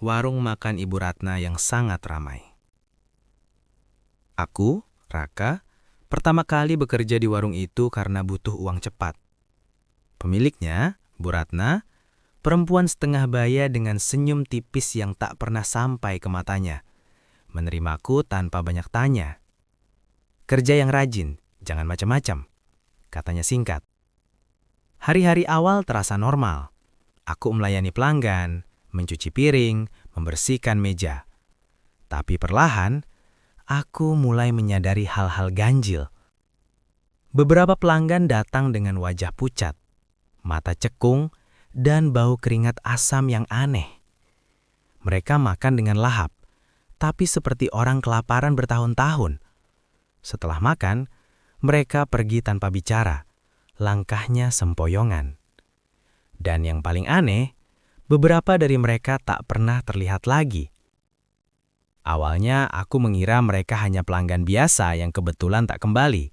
warung makan Ibu Ratna yang sangat ramai. Aku, Raka, pertama kali bekerja di warung itu karena butuh uang cepat. Pemiliknya, Bu Ratna, perempuan setengah baya dengan senyum tipis yang tak pernah sampai ke matanya, menerimaku tanpa banyak tanya. Kerja yang rajin, jangan macam-macam, katanya singkat. Hari-hari awal terasa normal. Aku melayani pelanggan, mencuci piring, membersihkan meja. Tapi perlahan, aku mulai menyadari hal-hal ganjil. Beberapa pelanggan datang dengan wajah pucat, mata cekung, dan bau keringat asam yang aneh. Mereka makan dengan lahap, tapi seperti orang kelaparan bertahun-tahun. Setelah makan, mereka pergi tanpa bicara, langkahnya sempoyongan. Dan yang paling aneh, beberapa dari mereka tak pernah terlihat lagi. Awalnya aku mengira mereka hanya pelanggan biasa yang kebetulan tak kembali.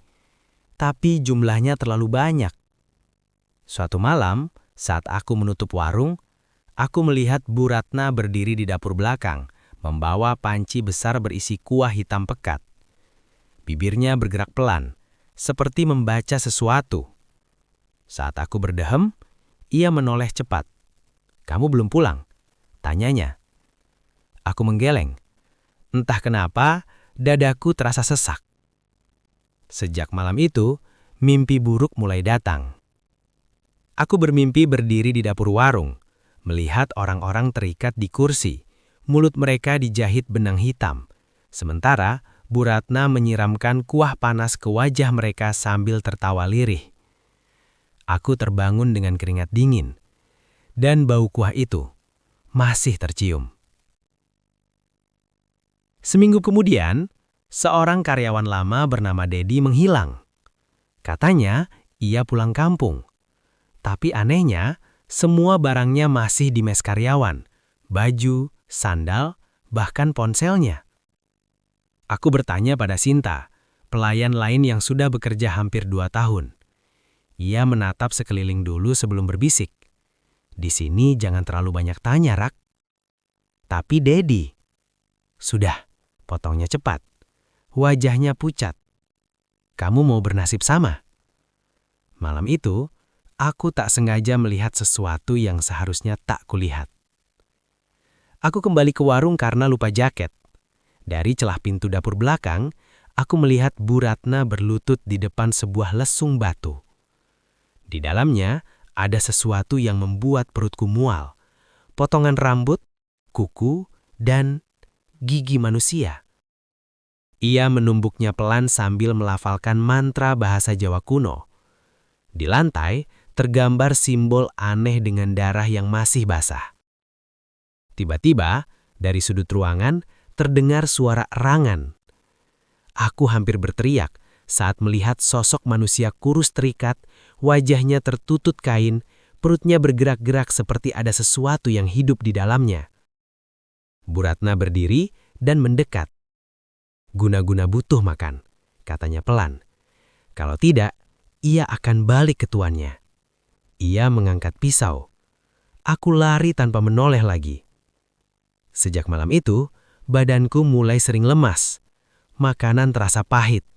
Tapi jumlahnya terlalu banyak. Suatu malam, saat aku menutup warung, aku melihat Bu Ratna berdiri di dapur belakang, membawa panci besar berisi kuah hitam pekat. Bibirnya bergerak pelan, seperti membaca sesuatu. Saat aku berdehem, ia menoleh cepat. "Kamu belum pulang?" tanyanya. Aku menggeleng. Entah kenapa, dadaku terasa sesak. Sejak malam itu, mimpi buruk mulai datang. Aku bermimpi berdiri di dapur warung, melihat orang-orang terikat di kursi, mulut mereka dijahit benang hitam. Sementara Bu Ratna menyiramkan kuah panas ke wajah mereka sambil tertawa lirih. Aku terbangun dengan keringat dingin, dan bau kuah itu masih tercium. Seminggu kemudian, seorang karyawan lama bernama Dedi menghilang. Katanya, ia pulang kampung. Tapi anehnya, semua barangnya masih di mes karyawan. Baju, sandal, bahkan ponselnya. Aku bertanya pada Sinta, pelayan lain yang sudah bekerja hampir 2 tahun. Ia menatap sekeliling dulu sebelum berbisik. "Di sini jangan terlalu banyak tanya, Rak." Tapi Dedi, sudah, potongnya cepat. Wajahnya pucat. "Kamu mau bernasib sama?" Malam itu, aku tak sengaja melihat sesuatu yang seharusnya tak kulihat. Aku kembali ke warung karena lupa jaket. Dari celah pintu dapur belakang, aku melihat Bu Ratna berlutut di depan sebuah lesung batu. Di dalamnya, ada sesuatu yang membuat perutku mual. Potongan rambut, kuku, dan gigi manusia. Ia menumbuknya pelan sambil melafalkan mantra bahasa Jawa kuno. Di lantai, tergambar simbol aneh dengan darah yang masih basah. Tiba-tiba, dari sudut ruangan, terdengar suara erangan. Aku hampir berteriak saat melihat sosok manusia kurus terikat, wajahnya tertutup kain, perutnya bergerak-gerak seperti ada sesuatu yang hidup di dalamnya. Bu Ratna berdiri dan mendekat. "Guna-guna butuh makan," katanya pelan. "Kalau tidak, ia akan balik ke tuannya." Ia mengangkat pisau. Aku lari tanpa menoleh lagi. Sejak malam itu, badanku mulai sering lemas. Makanan terasa pahit.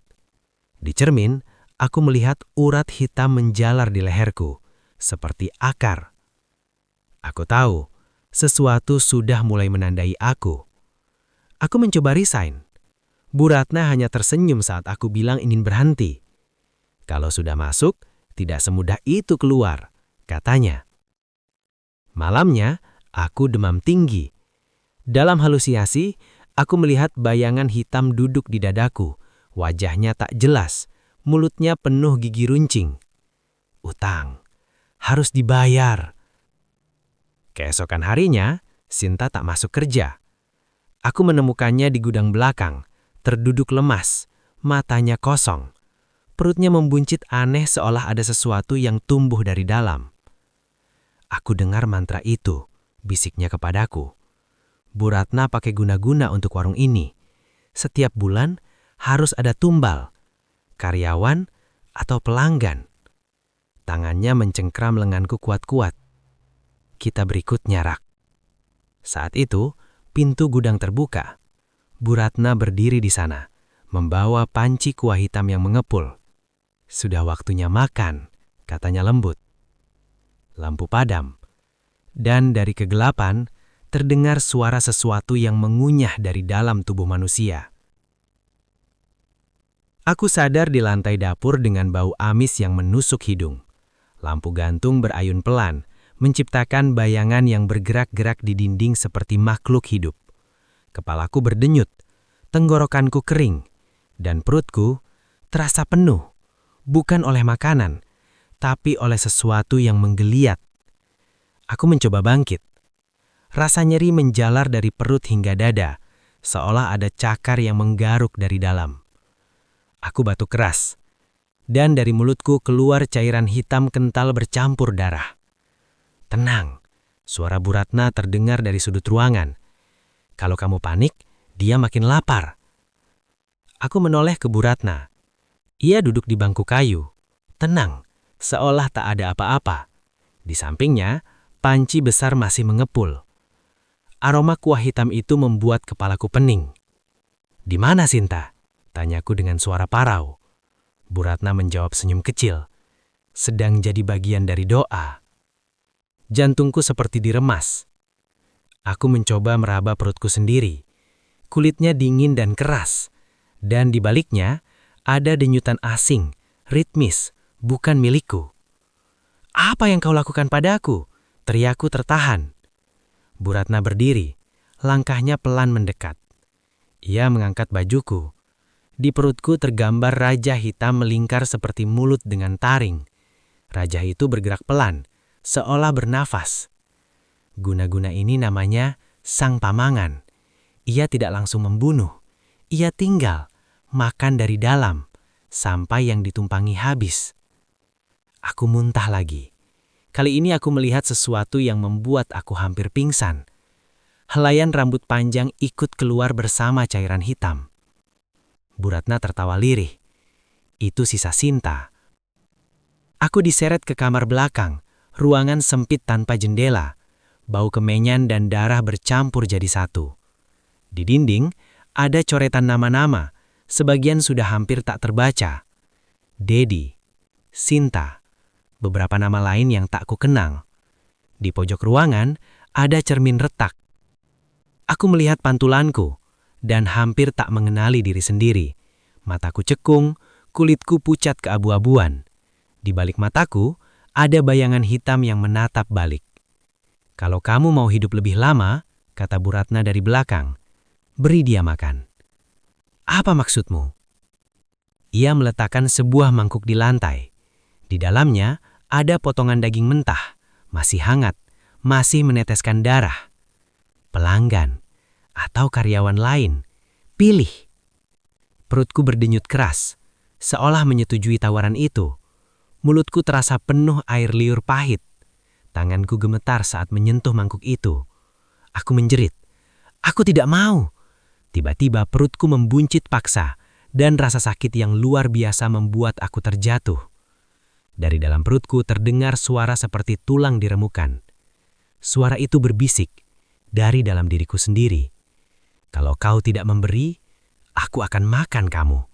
Di cermin, aku melihat urat hitam menjalar di leherku, seperti akar. Aku tahu, sesuatu sudah mulai menandai aku. Aku mencoba resign. Bu Ratna hanya tersenyum saat aku bilang ingin berhenti. "Kalau sudah masuk, tidak semudah itu keluar," katanya. Malamnya, aku demam tinggi. Dalam halusinasi, aku melihat bayangan hitam duduk di dadaku. Wajahnya tak jelas, mulutnya penuh gigi runcing. Utang, harus dibayar. Keesokan harinya, Sinta tak masuk kerja. Aku menemukannya di gudang belakang, terduduk lemas, matanya kosong. Perutnya membuncit aneh seolah ada sesuatu yang tumbuh dari dalam. Aku dengar mantra itu, bisiknya kepadaku. "Bu Ratna pakai guna-guna untuk warung ini. Setiap bulan harus ada tumbal, karyawan atau pelanggan." Tangannya mencengkram lenganku kuat-kuat. "Kita berikutnya, Rak." Saat itu, pintu gudang terbuka. Bu Ratna berdiri di sana, membawa panci kuah hitam yang mengepul. "Sudah waktunya makan," katanya lembut. Lampu padam, dan dari kegelapan terdengar suara sesuatu yang mengunyah dari dalam tubuh manusia. Aku sadar di lantai dapur dengan bau amis yang menusuk hidung. Lampu gantung berayun pelan, menciptakan bayangan yang bergerak-gerak di dinding seperti makhluk hidup. Kepalaku berdenyut, tenggorokanku kering, dan perutku terasa penuh, bukan oleh makanan, tapi oleh sesuatu yang menggeliat. Aku mencoba bangkit. Rasa nyeri menjalar dari perut hingga dada, seolah ada cakar yang menggaruk dari dalam. Aku batuk keras, dan dari mulutku keluar cairan hitam kental bercampur darah. "Tenang," suara Bu Ratna terdengar dari sudut ruangan. "Kalau kamu panik, dia makin lapar." Aku menoleh ke Bu Ratna. Ia duduk di bangku kayu, tenang, seolah tak ada apa-apa. Di sampingnya, panci besar masih mengepul. Aroma kuah hitam itu membuat kepalaku pening. "Di mana Sinta?" tanyaku dengan suara parau. Bu Ratna menjawab senyum kecil. "Sedang jadi bagian dari doa." Jantungku seperti diremas. Aku mencoba meraba perutku sendiri. Kulitnya dingin dan keras. Dan di baliknya, ada denyutan asing, ritmis, bukan milikku. "Apa yang kau lakukan padaku?" teriakku tertahan. Bu Ratna berdiri, langkahnya pelan mendekat. Ia mengangkat bajuku. Di perutku tergambar raja hitam melingkar seperti mulut dengan taring. Raja itu bergerak pelan, seolah bernafas. Guna-guna ini namanya Sang Pamangan. Ia tidak langsung membunuh. Ia tinggal, makan dari dalam, sampai yang ditumpangi habis. Aku muntah lagi. Kali ini aku melihat sesuatu yang membuat aku hampir pingsan. Helaian rambut panjang ikut keluar bersama cairan hitam. Bu Ratna tertawa lirih. Itu sisa Sinta. Aku diseret ke kamar belakang, ruangan sempit tanpa jendela. Bau kemenyan dan darah bercampur jadi satu. Di dinding, ada coretan nama-nama, sebagian sudah hampir tak terbaca. Dedi, Sinta, beberapa nama lain yang tak kukenal. Di pojok ruangan, ada cermin retak. Aku melihat pantulanku, dan hampir tak mengenali diri sendiri. Mataku cekung, kulitku pucat keabu-abuan. Di balik mataku, ada bayangan hitam yang menatap balik. "Kalau kamu mau hidup lebih lama," kata Bu Ratna dari belakang, "beri dia makan." "Apa maksudmu?" Ia meletakkan sebuah mangkuk di lantai. Di dalamnya ada potongan daging mentah, masih hangat, masih meneteskan darah. "Pelanggan atau karyawan lain, pilih." Perutku berdenyut keras, seolah menyetujui tawaran itu. Mulutku terasa penuh air liur pahit. Tanganku gemetar saat menyentuh mangkuk itu. Aku menjerit, "Aku tidak mau." Tiba-tiba perutku membuncit paksa, dan rasa sakit yang luar biasa membuat aku terjatuh. Dari dalam perutku terdengar suara seperti tulang diremukan. Suara itu berbisik dari dalam diriku sendiri. "Kalau kau tidak memberi, aku akan makan kamu."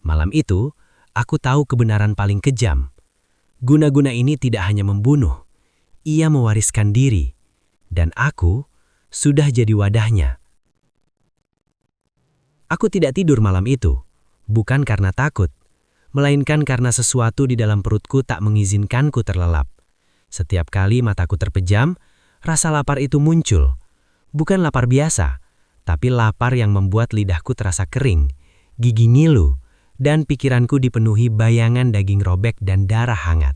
Malam itu, aku tahu kebenaran paling kejam. Guna-guna ini tidak hanya membunuh, ia mewariskan diri, dan aku sudah jadi wadahnya. Aku tidak tidur malam itu, bukan karena takut, melainkan karena sesuatu di dalam perutku tak mengizinkanku terlelap. Setiap kali mataku terpejam, rasa lapar itu muncul. Bukan lapar biasa, tapi lapar yang membuat lidahku terasa kering, gigi ngilu, dan pikiranku dipenuhi bayangan daging robek dan darah hangat.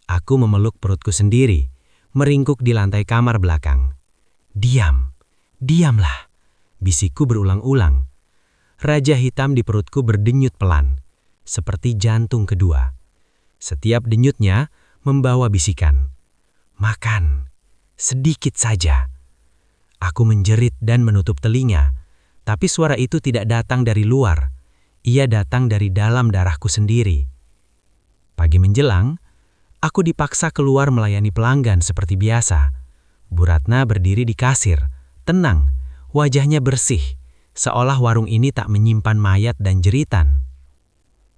Aku memeluk perutku sendiri, meringkuk di lantai kamar belakang. "Diam, diamlah," bisikku berulang-ulang. Raja hitam di perutku berdenyut pelan, seperti jantung kedua. Setiap denyutnya membawa bisikan. "Makan, sedikit saja." Aku menjerit dan menutup telinga, tapi suara itu tidak datang dari luar. Ia datang dari dalam darahku sendiri. Pagi menjelang, aku dipaksa keluar melayani pelanggan seperti biasa. Bu Ratna berdiri di kasir, tenang, wajahnya bersih, seolah warung ini tak menyimpan mayat dan jeritan.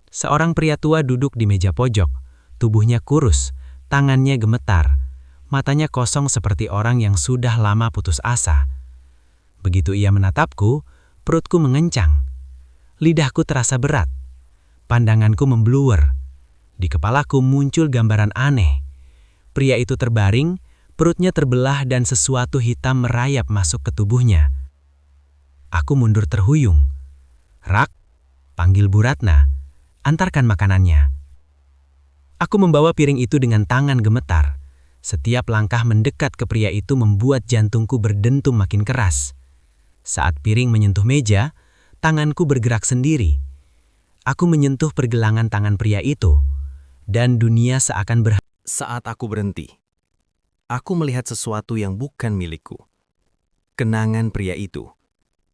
Seorang pria tua duduk di meja pojok, tubuhnya kurus, tangannya gemetar, matanya kosong seperti orang yang sudah lama putus asa. Begitu ia menatapku, perutku mengencang. Lidahku terasa berat, pandanganku membluer. Di kepalaku muncul gambaran aneh. Pria itu terbaring, perutnya terbelah dan sesuatu hitam merayap masuk ke tubuhnya. Aku mundur terhuyung. "Rak," panggil Bu Ratna, "antarkan makanannya." Aku membawa piring itu dengan tangan gemetar. Setiap langkah mendekat ke pria itu membuat jantungku berdentum makin keras. Saat piring menyentuh meja, tanganku bergerak sendiri. Aku menyentuh pergelangan tangan pria itu, dan dunia seakan berhenti. Saat aku berhenti, aku melihat sesuatu yang bukan milikku. Kenangan pria itu,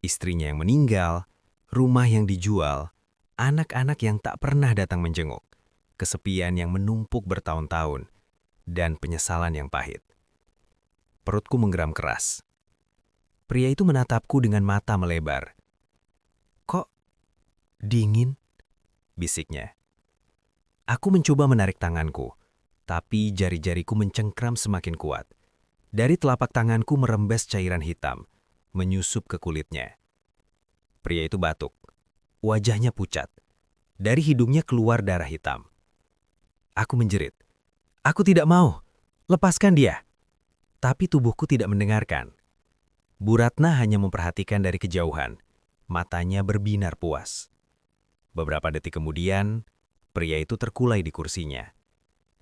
istrinya yang meninggal, rumah yang dijual, anak-anak yang tak pernah datang menjenguk, kesepian yang menumpuk bertahun-tahun, dan penyesalan yang pahit. Perutku menggeram keras. Pria itu menatapku dengan mata melebar. "Kok dingin?" bisiknya. Aku mencoba menarik tanganku, tapi jari-jariku mencengkram semakin kuat. Dari telapak tanganku merembes cairan hitam, menyusup ke kulitnya. Pria itu batuk. Wajahnya pucat. Dari hidungnya keluar darah hitam. Aku menjerit. "Aku tidak mau. Lepaskan dia." Tapi tubuhku tidak mendengarkan. Bu Ratna hanya memperhatikan dari kejauhan. Matanya berbinar puas. Beberapa detik kemudian, pria itu terkulai di kursinya.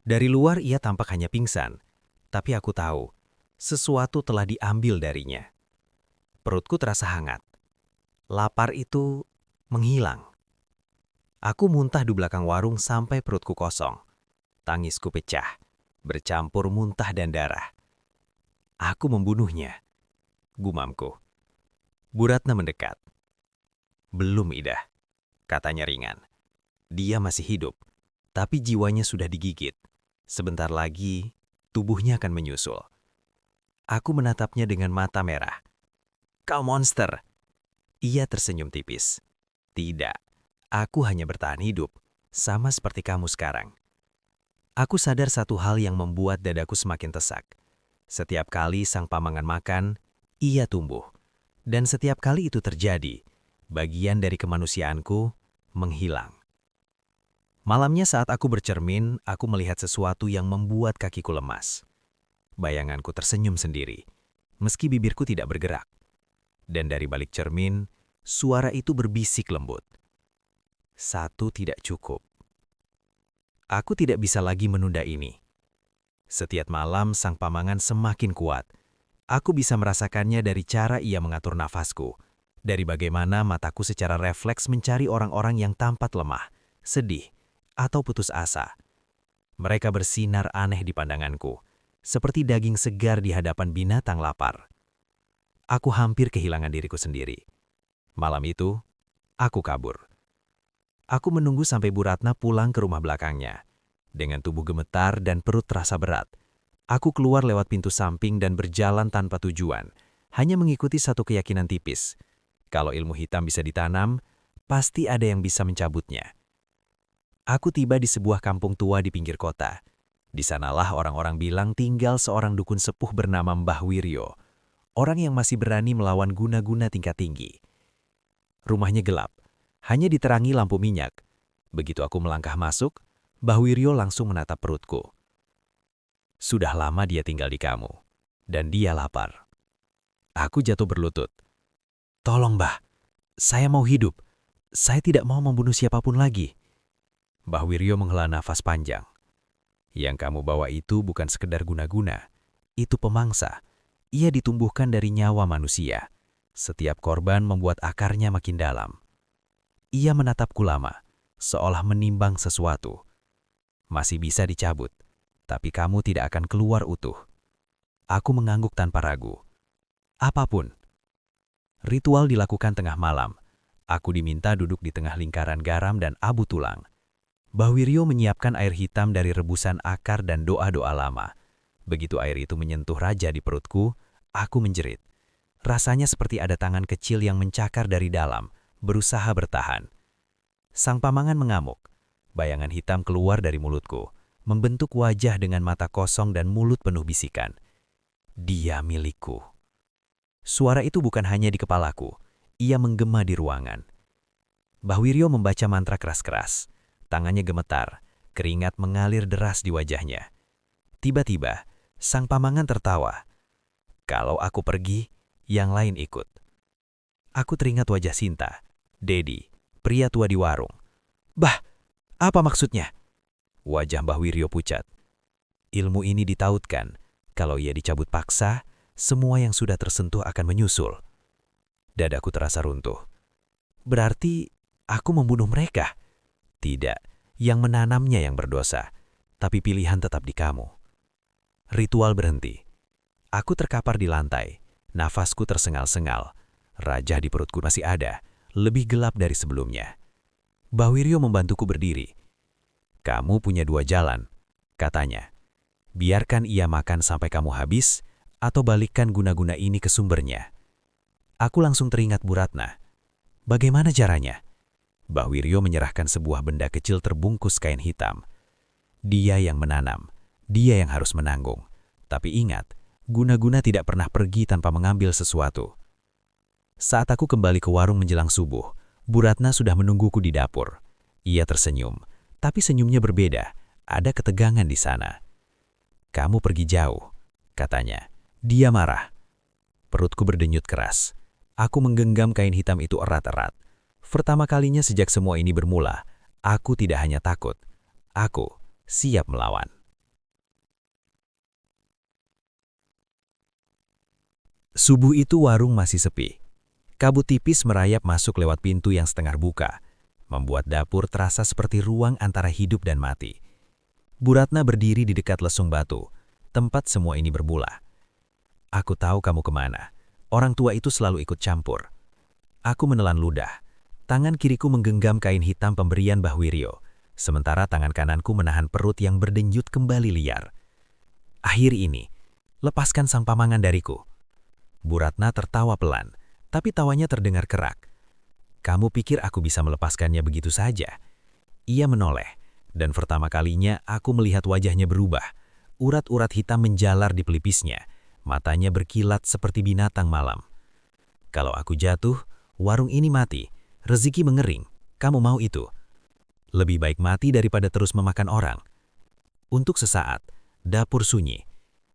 Dari luar ia tampak hanya pingsan, tapi aku tahu, sesuatu telah diambil darinya. Perutku terasa hangat. Lapar itu menghilang. Aku muntah di belakang warung sampai perutku kosong. Tangisku pecah, bercampur muntah dan darah. "Aku membunuhnya," gumamku. Bu Ratna mendekat. "Belum, Ida," katanya ringan. "Dia masih hidup, tapi jiwanya sudah digigit. Sebentar lagi, tubuhnya akan menyusul." Aku menatapnya dengan mata merah. "Kau monster!" Ia tersenyum tipis. "Tidak, aku hanya bertahan hidup, sama seperti kamu sekarang." Aku sadar satu hal yang membuat dadaku semakin tesak. Setiap kali sang pamangan makan, ia tumbuh. Dan setiap kali itu terjadi, bagian dari kemanusiaanku menghilang. Malamnya saat aku bercermin, aku melihat sesuatu yang membuat kakiku lemas. Bayanganku tersenyum sendiri, meski bibirku tidak bergerak. Dan dari balik cermin, suara itu berbisik lembut. "Satu tidak cukup." Aku tidak bisa lagi menunda ini. Setiap malam sang pamangan semakin kuat. Aku bisa merasakannya dari cara ia mengatur nafasku, dari bagaimana mataku secara refleks mencari orang-orang yang tampak lemah, sedih, atau putus asa. Mereka bersinar aneh di pandanganku, seperti daging segar di hadapan binatang lapar. Aku hampir kehilangan diriku sendiri. Malam itu, aku kabur. Aku menunggu sampai Bu Ratna pulang ke rumah belakangnya. Dengan tubuh gemetar dan perut terasa berat, aku keluar lewat pintu samping dan berjalan tanpa tujuan, hanya mengikuti satu keyakinan tipis. Kalau ilmu hitam bisa ditanam, pasti ada yang bisa mencabutnya. Aku tiba di sebuah kampung tua di pinggir kota. Di sanalah orang-orang bilang tinggal seorang dukun sepuh bernama Mbah Wiryo, orang yang masih berani melawan guna-guna tingkat tinggi. Rumahnya gelap, hanya diterangi lampu minyak. Begitu aku melangkah masuk, Mbah Wiryo langsung menatap perutku. Sudah lama dia tinggal di kamu, dan dia lapar. Aku jatuh berlutut. "Tolong, Mbah, saya mau hidup. Saya tidak mau membunuh siapapun lagi." Mbah Wiryo menghela nafas panjang. "Yang kamu bawa itu bukan sekedar guna-guna. Itu pemangsa. Ia ditumbuhkan dari nyawa manusia. Setiap korban membuat akarnya makin dalam." Ia menatapku lama, seolah menimbang sesuatu. "Masih bisa dicabut, tapi kamu tidak akan keluar utuh." Aku mengangguk tanpa ragu. "Apapun." Ritual dilakukan tengah malam. Aku diminta duduk di tengah lingkaran garam dan abu tulang. Mbah Wiryo menyiapkan air hitam dari rebusan akar dan doa-doa lama. Begitu air itu menyentuh raja di perutku, aku menjerit. Rasanya seperti ada tangan kecil yang mencakar dari dalam, berusaha bertahan. Sang pamangan mengamuk. Bayangan hitam keluar dari mulutku, membentuk wajah dengan mata kosong dan mulut penuh bisikan. Dia milikku. Suara itu bukan hanya di kepalaku, ia menggema di ruangan. Bahwiryo membaca mantra keras-keras. Tangannya gemetar, keringat mengalir deras di wajahnya. Tiba-tiba, sang pamangan tertawa. Kalau aku pergi, yang lain ikut. Aku teringat wajah Sinta, Dedi, pria tua di warung. Bah, apa maksudnya? Wajah Mbah Wiryo pucat. Ilmu ini ditautkan, kalau ia dicabut paksa, semua yang sudah tersentuh akan menyusul. Dadaku terasa runtuh. Berarti aku membunuh mereka? Tidak, yang menanamnya yang berdosa, tapi pilihan tetap di kamu. Ritual berhenti. Aku terkapar di lantai, nafasku tersengal-sengal. Rajah di perutku masih ada, lebih gelap dari sebelumnya. Bahwiryo membantuku berdiri. Kamu punya dua jalan, katanya. Biarkan ia makan sampai kamu habis, atau balikkan guna-guna ini ke sumbernya. Aku langsung teringat Bu Ratna. Bagaimana caranya? Bahwiryo menyerahkan sebuah benda kecil terbungkus kain hitam. Dia yang menanam, dia yang harus menanggung. Tapi ingat, guna-guna tidak pernah pergi tanpa mengambil sesuatu. Saat aku kembali ke warung menjelang subuh, Bu Ratna sudah menungguku di dapur. Ia tersenyum, tapi senyumnya berbeda, ada ketegangan di sana. Kamu pergi jauh, katanya. Dia marah. Perutku berdenyut keras. Aku menggenggam kain hitam itu erat-erat. Pertama kalinya sejak semua ini bermula, aku tidak hanya takut, aku siap melawan. Subuh itu warung masih sepi. Kabut tipis merayap masuk lewat pintu yang setengah buka, membuat dapur terasa seperti ruang antara hidup dan mati. Bu Ratna berdiri di dekat lesung batu, tempat semua ini bermula. Aku tahu kamu kemana. Orang tua itu selalu ikut campur. Aku menelan ludah. Tangan kiriku menggenggam kain hitam pemberian Bahwiryo, sementara tangan kananku menahan perut yang berdenyut kembali liar. Akhir ini, lepaskan sang pamangan dariku. Bu Ratna tertawa pelan, tapi tawanya terdengar kerak. Kamu pikir aku bisa melepaskannya begitu saja? Ia menoleh, dan pertama kalinya aku melihat wajahnya berubah. Urat-urat hitam menjalar di pelipisnya, matanya berkilat seperti binatang malam. Kalau aku jatuh, warung ini mati. Rezeki mengering, kamu mau itu? Lebih baik mati daripada terus memakan orang. Untuk sesaat, dapur sunyi.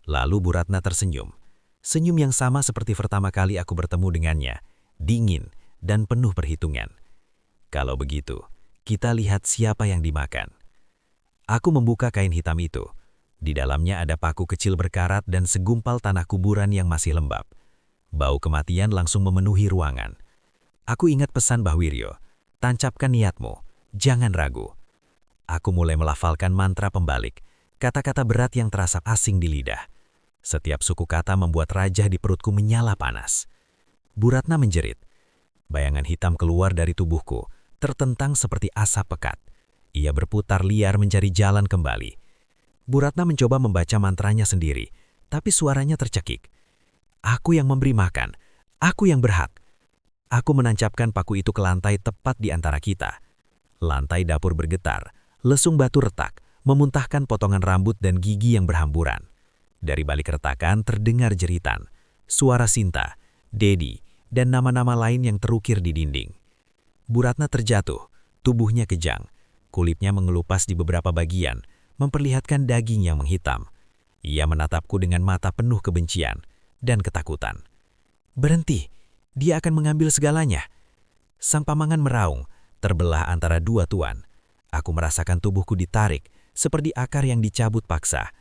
Lalu Bu Ratna tersenyum. Senyum yang sama seperti pertama kali aku bertemu dengannya, dingin dan penuh perhitungan. Kalau begitu, kita lihat siapa yang dimakan. Aku membuka kain hitam itu. Di dalamnya ada paku kecil berkarat dan segumpal tanah kuburan yang masih lembab. Bau kematian langsung memenuhi ruangan. Aku ingat pesan Bahwiryo, tancapkan niatmu, jangan ragu. Aku mulai melafalkan mantra pembalik, kata-kata berat yang terasa asing di lidah. Setiap suku kata membuat rajah di perutku menyala panas. Bu Ratna menjerit. Bayangan hitam keluar dari tubuhku, tertentang seperti asap pekat. Ia berputar liar mencari jalan kembali. Bu Ratna mencoba membaca mantranya sendiri, tapi suaranya tercekik. Aku yang memberi makan, aku yang berhak. Aku menancapkan paku itu ke lantai tepat di antara kita. Lantai dapur bergetar, lesung batu retak, memuntahkan potongan rambut dan gigi yang berhamburan. Dari balik retakan terdengar jeritan, suara Sinta, Dedi, dan nama-nama lain yang terukir di dinding. Bu Ratna terjatuh, tubuhnya kejang, kulitnya mengelupas di beberapa bagian, memperlihatkan daging yang menghitam. Ia menatapku dengan mata penuh kebencian dan ketakutan. Berhenti! Dia akan mengambil segalanya. Sang pamangan meraung, terbelah antara dua tuan. Aku merasakan tubuhku ditarik, seperti akar yang dicabut paksa.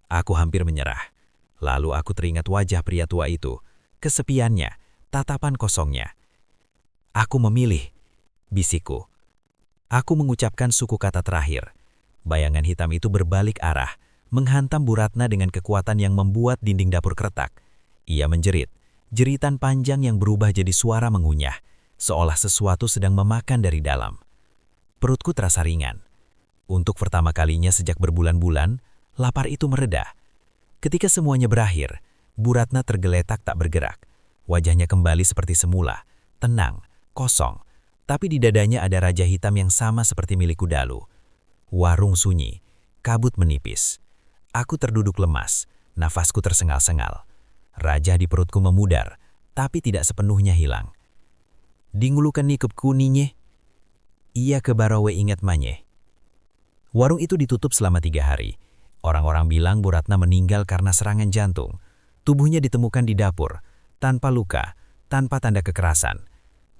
Aku hampir menyerah. Lalu aku teringat wajah pria tua itu, kesepiannya, tatapan kosongnya. Aku memilih, bisikku. Aku mengucapkan suku kata terakhir. Bayangan hitam itu berbalik arah, menghantam Bu Ratna dengan kekuatan yang membuat dinding dapur keretak. Ia menjerit. Jeritan panjang yang berubah jadi suara mengunyah, seolah sesuatu sedang memakan dari dalam. Perutku terasa ringan. Untuk pertama kalinya sejak berbulan-bulan, lapar itu mereda. Ketika semuanya berakhir, Bu Ratna tergeletak tak bergerak. Wajahnya kembali seperti semula, tenang, kosong. Tapi di dadanya ada raja hitam yang sama seperti milikku dahulu. Warung sunyi, kabut menipis. Aku terduduk lemas, nafasku tersengal-sengal. Raja di perutku memudar, tapi tidak sepenuhnya hilang. Dingulukan nikepku ninye. Ia ke Barawe ingat manye. Warung itu ditutup selama 3 hari. Orang-orang bilang Bu Ratna meninggal karena serangan jantung. Tubuhnya ditemukan di dapur, tanpa luka, tanpa tanda kekerasan.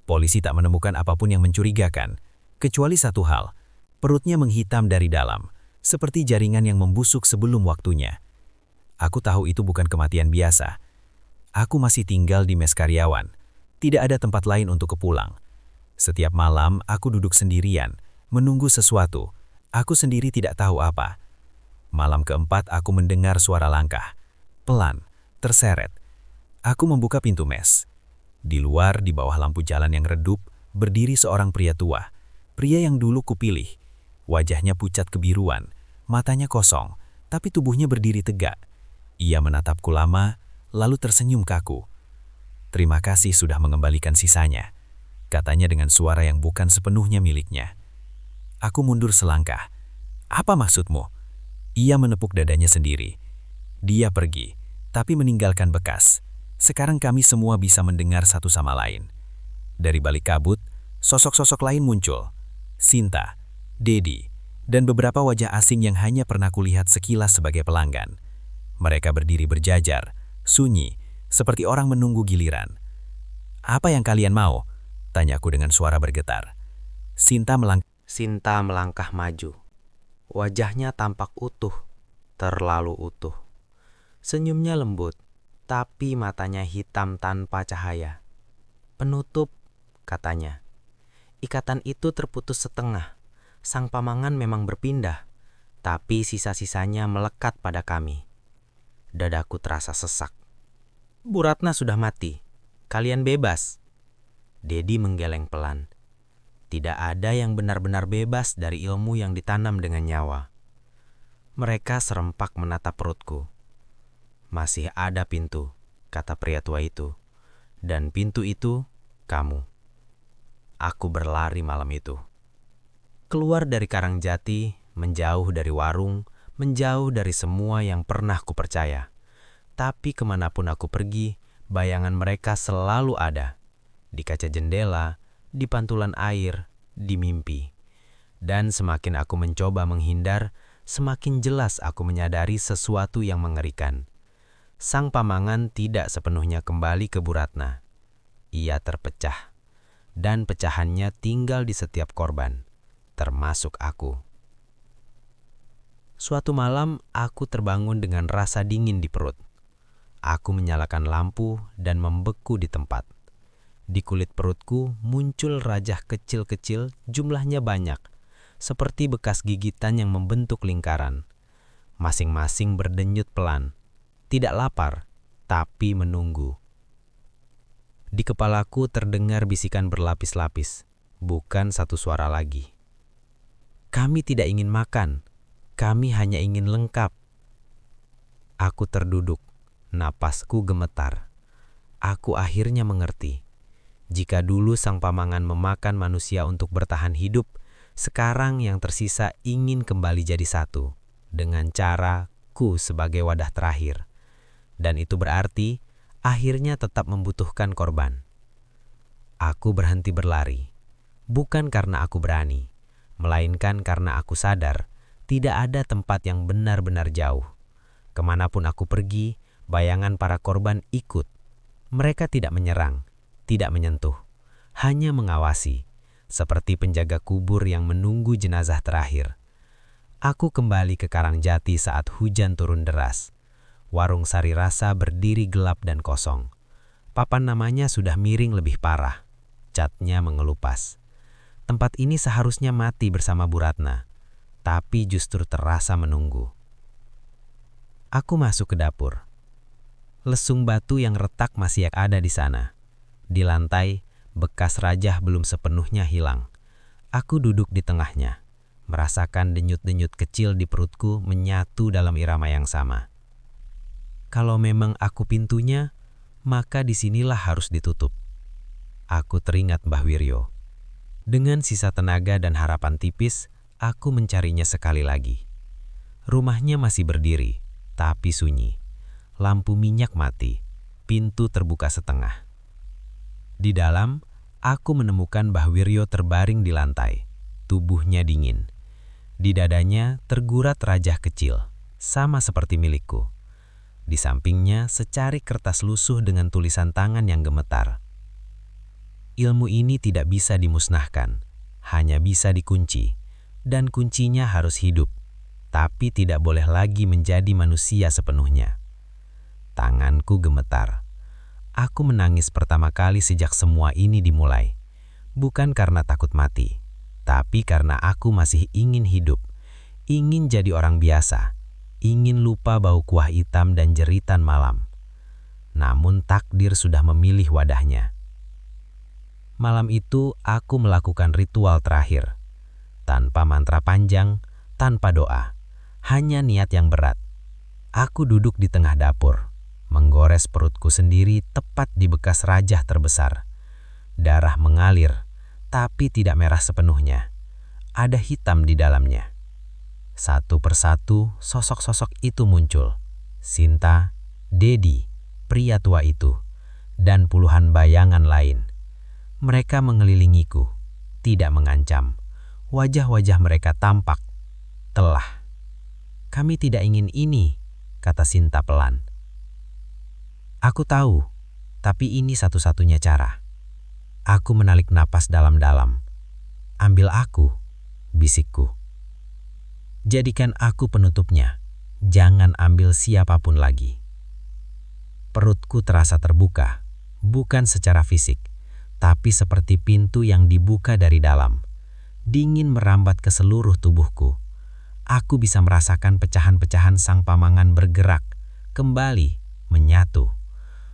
Polisi tak menemukan apapun yang mencurigakan, kecuali satu hal, perutnya menghitam dari dalam, seperti jaringan yang membusuk sebelum waktunya. Aku tahu itu bukan kematian biasa. Aku masih tinggal di mes karyawan. Tidak ada tempat lain untuk kepulang. Setiap malam aku duduk sendirian, menunggu sesuatu. Aku sendiri tidak tahu apa. Malam keempat aku mendengar suara langkah. Pelan, terseret. Aku membuka pintu mes. Di luar, di bawah lampu jalan yang redup, berdiri seorang pria tua. Pria yang dulu kupilih. Wajahnya pucat kebiruan, matanya kosong, tapi tubuhnya berdiri tegak. Ia menatapku lama, lalu tersenyum kaku. Terima kasih sudah mengembalikan sisanya, katanya dengan suara yang bukan sepenuhnya miliknya. Aku mundur selangkah. Apa maksudmu? Ia menepuk dadanya sendiri. Dia pergi, tapi meninggalkan bekas. Sekarang kami semua bisa mendengar satu sama lain. Dari balik kabut, sosok-sosok lain muncul. Sinta, Dedi, dan beberapa wajah asing yang hanya pernah kulihat sekilas sebagai pelanggan. Mereka berdiri berjajar, sunyi, seperti orang menunggu giliran. Apa yang kalian mau? Tanyaku dengan suara bergetar. Sinta melangkah maju. Wajahnya tampak utuh, terlalu utuh. Senyumnya lembut, tapi matanya hitam tanpa cahaya. Penutup, katanya. Ikatan itu terputus setengah. Sang pamangan memang berpindah, tapi sisa-sisanya melekat pada kami. Dadaku terasa sesak. Bu Ratna sudah mati. Kalian bebas. Dedi menggeleng pelan. Tidak ada yang benar-benar bebas dari ilmu yang ditanam dengan nyawa. Mereka serempak menatap perutku. Masih ada pintu, kata pria tua itu. Dan pintu itu, kamu. Aku berlari malam itu. Keluar dari Karangjati, menjauh dari warung, menjauh dari semua yang pernah kupercaya. Tapi kemanapun aku pergi, bayangan mereka selalu ada. Di kaca jendela, di pantulan air, di mimpi. Dan semakin aku mencoba menghindar, semakin jelas aku menyadari sesuatu yang mengerikan. Sang pamangan tidak sepenuhnya kembali ke Bu Ratna. Ia terpecah. Dan pecahannya tinggal di setiap korban, termasuk aku. Suatu malam, aku terbangun dengan rasa dingin di perut. Aku menyalakan lampu dan membeku di tempat. Di kulit perutku muncul rajah kecil-kecil, jumlahnya banyak, seperti bekas gigitan yang membentuk lingkaran. Masing-masing berdenyut pelan, tidak lapar, tapi menunggu. Di kepalaku terdengar bisikan berlapis-lapis, bukan satu suara lagi. Kami tidak ingin makan, kami hanya ingin lengkap. Aku terduduk, napasku gemetar. Aku akhirnya mengerti. Jika dulu sang pamangan memakan manusia untuk bertahan hidup, sekarang yang tersisa ingin kembali jadi satu, dengan cara ku sebagai wadah terakhir. Dan itu berarti, akhirnya tetap membutuhkan korban. Aku berhenti berlari, bukan karena aku berani, melainkan karena aku sadar, tidak ada tempat yang benar-benar jauh. Kemanapun aku pergi, bayangan para korban ikut. Mereka tidak menyerang, tidak menyentuh, hanya mengawasi, seperti penjaga kubur yang menunggu jenazah terakhir. Aku kembali ke Karangjati saat hujan turun deras. Warung Sari Rasa berdiri gelap dan kosong. Papan namanya sudah miring lebih parah. Catnya mengelupas. Tempat ini seharusnya mati bersama Bu Ratna, tapi justru terasa menunggu. Aku masuk ke dapur. Lesung batu yang retak masih ada di sana. Di lantai, bekas rajah belum sepenuhnya hilang. Aku duduk di tengahnya, merasakan denyut-denyut kecil di perutku menyatu dalam irama yang sama. Kalau memang aku pintunya, maka disinilah harus ditutup. Aku teringat Mbah Wiryo. Dengan sisa tenaga dan harapan tipis, aku mencarinya sekali lagi. Rumahnya masih berdiri, tapi sunyi. Lampu minyak mati, pintu terbuka setengah. Di dalam, aku menemukan Mbah Wiryo terbaring di lantai. Tubuhnya dingin. Di dadanya tergurat rajah kecil, sama seperti milikku. Di sampingnya secari kertas lusuh dengan tulisan tangan yang gemetar. Ilmu ini tidak bisa dimusnahkan, hanya bisa dikunci, dan kuncinya harus hidup, tapi tidak boleh lagi menjadi manusia sepenuhnya. Tanganku gemetar. Aku menangis pertama kali sejak semua ini dimulai. Bukan karena takut mati, tapi karena aku masih ingin hidup, ingin jadi orang biasa, ingin lupa bau kuah hitam dan jeritan malam. Namun takdir sudah memilih wadahnya. Malam itu aku melakukan ritual terakhir. Tanpa mantra panjang, tanpa doa, hanya niat yang berat. Aku duduk di tengah dapur, menggores perutku sendiri tepat di bekas rajah terbesar. Darah mengalir, tapi tidak merah sepenuhnya. Ada hitam di dalamnya. Satu persatu sosok-sosok itu muncul. Sinta, Dedi, pria tua itu, dan puluhan bayangan lain. Mereka mengelilingiku, tidak mengancam. Wajah-wajah mereka tampak. Telah. Kami tidak ingin ini, kata Sinta pelan. Aku tahu, tapi ini satu-satunya cara. Aku menarik napas dalam-dalam. Ambil aku, bisikku. Jadikan aku penutupnya. Jangan ambil siapapun lagi. Perutku terasa terbuka, bukan secara fisik, tapi seperti pintu yang dibuka dari dalam. Dingin merambat ke seluruh tubuhku. Aku bisa merasakan pecahan-pecahan sang pamangan bergerak, kembali, menyatu.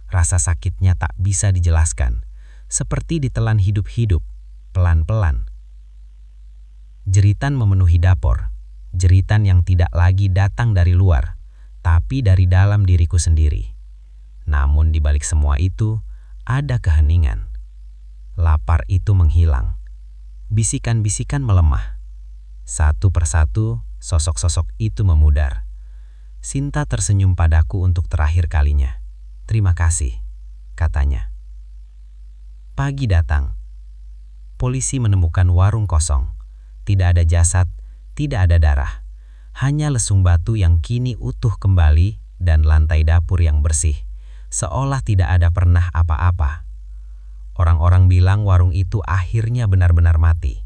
Rasa sakitnya tak bisa dijelaskan, seperti ditelan hidup-hidup, pelan-pelan. Jeritan memenuhi dapur, jeritan yang tidak lagi datang dari luar, tapi dari dalam diriku sendiri. Namun di balik semua itu, ada keheningan. Lapar itu menghilang. Bisikan-bisikan melemah. Satu persatu, sosok-sosok itu memudar. Sinta tersenyum padaku untuk terakhir kalinya. Terima kasih, katanya. Pagi datang. Polisi menemukan warung kosong. Tidak ada jasad, tidak ada darah. Hanya lesung batu yang kini utuh kembali dan lantai dapur yang bersih, seolah tidak ada pernah apa-apa. Orang-orang bilang warung itu akhirnya benar-benar mati.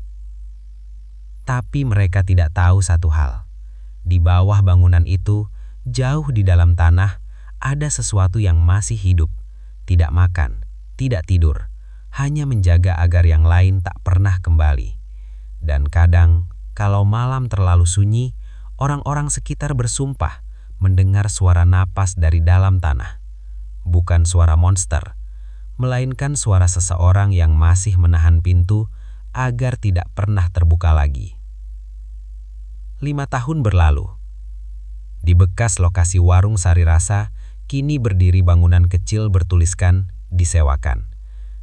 Tapi mereka tidak tahu satu hal. Di bawah bangunan itu, jauh di dalam tanah, ada sesuatu yang masih hidup, tidak makan, tidak tidur, hanya menjaga agar yang lain tak pernah kembali. Dan kadang, kalau malam terlalu sunyi, orang-orang sekitar bersumpah mendengar suara napas dari dalam tanah. Bukan suara monster, melainkan suara seseorang yang masih menahan pintu agar tidak pernah terbuka lagi. 5 tahun berlalu. Di bekas lokasi warung Sari Rasa, kini berdiri bangunan kecil bertuliskan disewakan.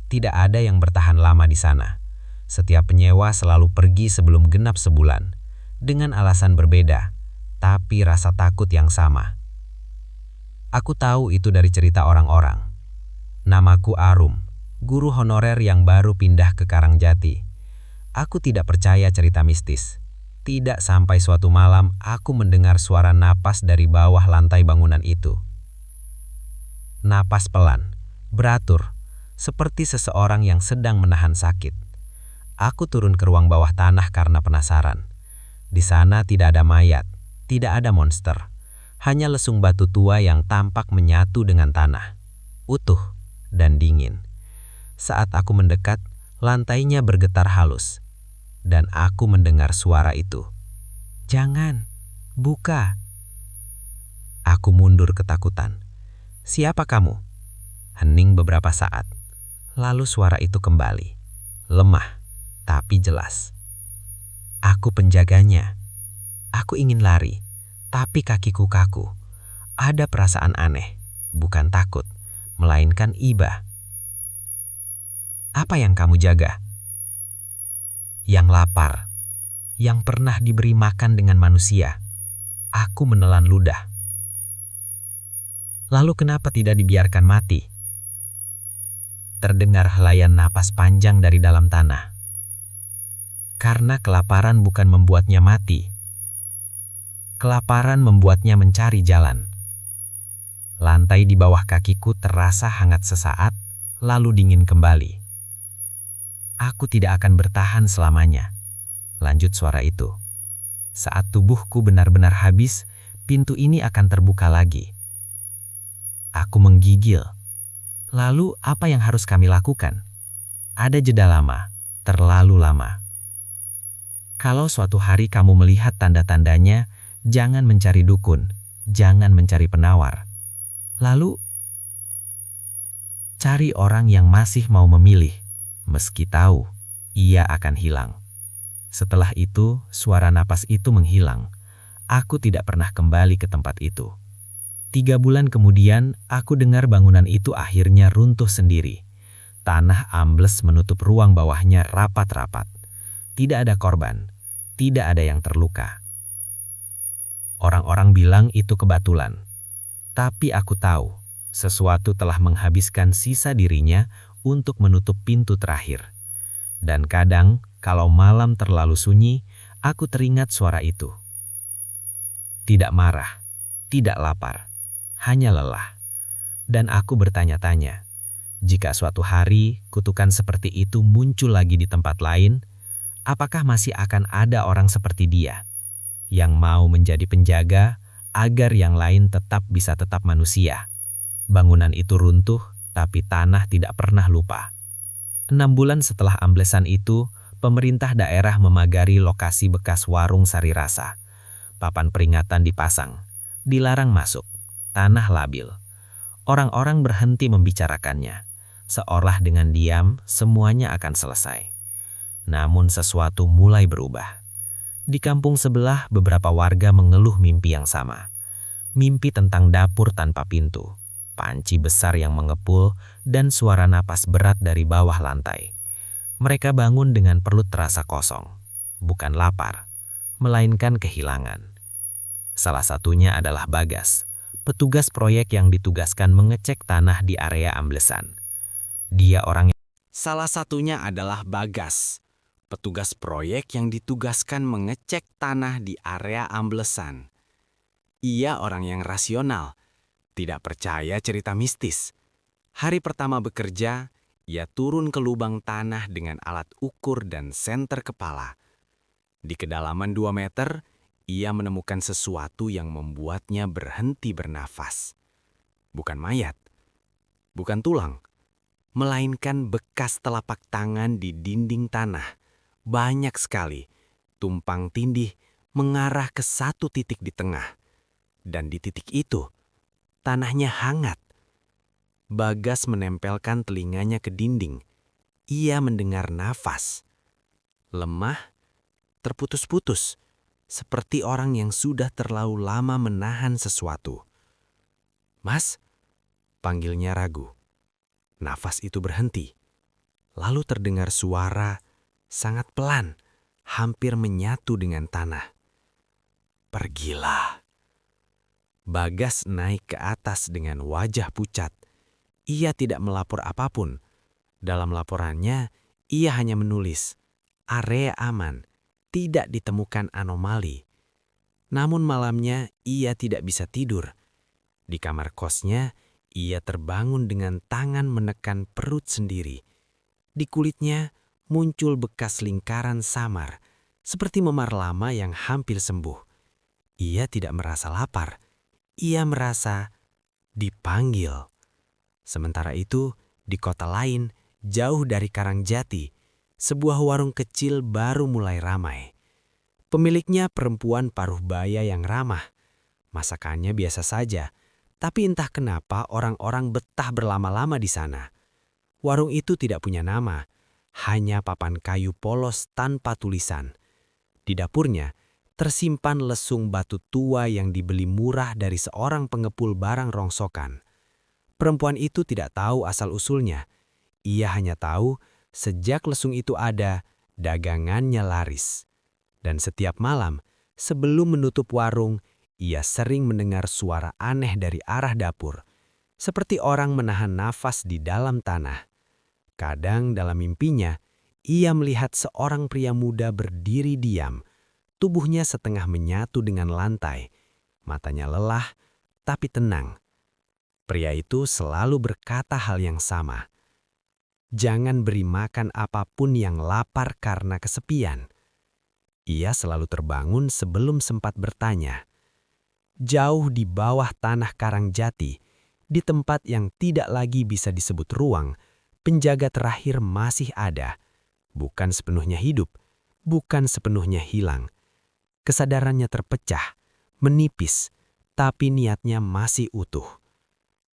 Tidak ada yang bertahan lama di sana. Setiap penyewa selalu pergi sebelum genap sebulan, dengan alasan berbeda, tapi rasa takut yang sama. Aku tahu itu dari cerita orang-orang. Namaku Arum, guru honorer yang baru pindah ke Karangjati. Aku tidak percaya cerita mistis. Tidak sampai suatu malam aku mendengar suara napas dari bawah lantai bangunan itu. Napas pelan, beratur, seperti seseorang yang sedang menahan sakit. Aku turun ke ruang bawah tanah karena penasaran. Di sana tidak ada mayat, tidak ada monster. Hanya lesung batu tua yang tampak menyatu dengan tanah. Utuh dan dingin. Saat aku mendekat, lantainya bergetar halus. Dan aku mendengar suara itu. Jangan, buka. Aku mundur ketakutan. Siapa kamu? Hening beberapa saat. Lalu suara itu kembali. Lemah, tapi jelas. Aku penjaganya. Aku ingin lari, tapi kakiku kaku. Ada perasaan aneh, bukan takut, melainkan iba. Apa yang kamu jaga? Yang lapar, yang pernah diberi makan dengan manusia. Aku menelan ludah. Lalu kenapa tidak dibiarkan mati? Terdengar helayan napas panjang dari dalam tanah. Karena kelaparan bukan membuatnya mati. Kelaparan membuatnya mencari jalan. Lantai di bawah kakiku terasa hangat sesaat, lalu dingin kembali. Aku tidak akan bertahan selamanya. Lanjut suara itu. Saat tubuhku benar-benar habis, pintu ini akan terbuka lagi. Aku menggigil. Lalu apa yang harus kami lakukan? Ada jeda lama, terlalu lama. Kalau suatu hari kamu melihat tanda-tandanya, jangan mencari dukun, jangan mencari penawar. Lalu, cari orang yang masih mau memilih, meski tahu ia akan hilang. Setelah itu, suara napas itu menghilang. Aku tidak pernah kembali ke tempat itu. 3 bulan kemudian, aku dengar bangunan itu akhirnya runtuh sendiri. Tanah ambles menutup ruang bawahnya rapat-rapat. Tidak ada korban, tidak ada yang terluka. Orang-orang bilang itu kebetulan. Tapi aku tahu, sesuatu telah menghabiskan sisa dirinya untuk menutup pintu terakhir. Dan kadang, kalau malam terlalu sunyi, aku teringat suara itu. Tidak marah, tidak lapar, hanya lelah. Dan aku bertanya-tanya, jika suatu hari kutukan seperti itu muncul lagi di tempat lain, apakah masih akan ada orang seperti dia, yang mau menjadi penjaga, agar yang lain tetap bisa tetap manusia. Bangunan itu runtuh, tapi tanah tidak pernah lupa. 6 bulan setelah amblesan itu, pemerintah daerah memagari lokasi bekas warung sari rasa. Papan peringatan dipasang, dilarang masuk, tanah labil. Orang-orang berhenti membicarakannya, seolah dengan diam semuanya akan selesai. Namun sesuatu mulai berubah. Di kampung sebelah, beberapa warga mengeluh mimpi yang sama. Mimpi tentang dapur tanpa pintu, panci besar yang mengepul, dan suara napas berat dari bawah lantai. Mereka bangun dengan perut terasa kosong, bukan lapar, melainkan kehilangan. Salah satunya adalah Bagas, petugas proyek yang ditugaskan mengecek tanah di area amblesan. Salah satunya adalah Bagas, petugas proyek yang ditugaskan mengecek tanah di area amblesan. Ia orang yang rasional, tidak percaya cerita mistis. Hari pertama bekerja, ia turun ke lubang tanah dengan alat ukur dan senter kepala. Di kedalaman 2 meter, ia menemukan sesuatu yang membuatnya berhenti bernafas. Bukan mayat, bukan tulang, melainkan bekas telapak tangan di dinding tanah. Banyak sekali, tumpang tindih mengarah ke satu titik di tengah. Dan di titik itu, tanahnya hangat. Bagas menempelkan telinganya ke dinding. Ia mendengar nafas. Lemah, terputus-putus, seperti orang yang sudah terlalu lama menahan sesuatu. "Mas," panggilnya ragu. Nafas itu berhenti. Lalu terdengar suara sangat pelan, hampir menyatu dengan tanah. "Pergilah." Bagas naik ke atas dengan wajah pucat. Ia tidak melapor apapun. Dalam laporannya, ia hanya menulis, "Area aman, tidak ditemukan anomali." Namun malamnya, ia tidak bisa tidur. Di kamar kosnya, ia terbangun dengan tangan menekan perut sendiri. Di kulitnya muncul bekas lingkaran samar, seperti memar lama yang hampir sembuh. Ia tidak merasa lapar. Ia merasa dipanggil. Sementara itu, di kota lain, jauh dari Karangjati, sebuah warung kecil baru mulai ramai. Pemiliknya perempuan paruh baya yang ramah. Masakannya biasa saja, tapi entah kenapa orang-orang betah berlama-lama di sana. Warung itu tidak punya nama, hanya papan kayu polos tanpa tulisan. Di dapurnya, tersimpan lesung batu tua yang dibeli murah dari seorang pengepul barang rongsokan. Perempuan itu tidak tahu asal-usulnya. Ia hanya tahu sejak lesung itu ada, dagangannya laris. Dan setiap malam, sebelum menutup warung, ia sering mendengar suara aneh dari arah dapur, seperti orang menahan nafas di dalam tanah. Kadang dalam mimpinya, ia melihat seorang pria muda berdiri diam, tubuhnya setengah menyatu dengan lantai, matanya lelah tapi tenang. Pria itu selalu berkata hal yang sama. Jangan beri makan apapun yang lapar karena kesepian. Ia selalu terbangun sebelum sempat bertanya. Jauh di bawah tanah karang jati, di tempat yang tidak lagi bisa disebut ruang, penjaga terakhir masih ada. Bukan sepenuhnya hidup, bukan sepenuhnya hilang. Kesadarannya terpecah, menipis, tapi niatnya masih utuh.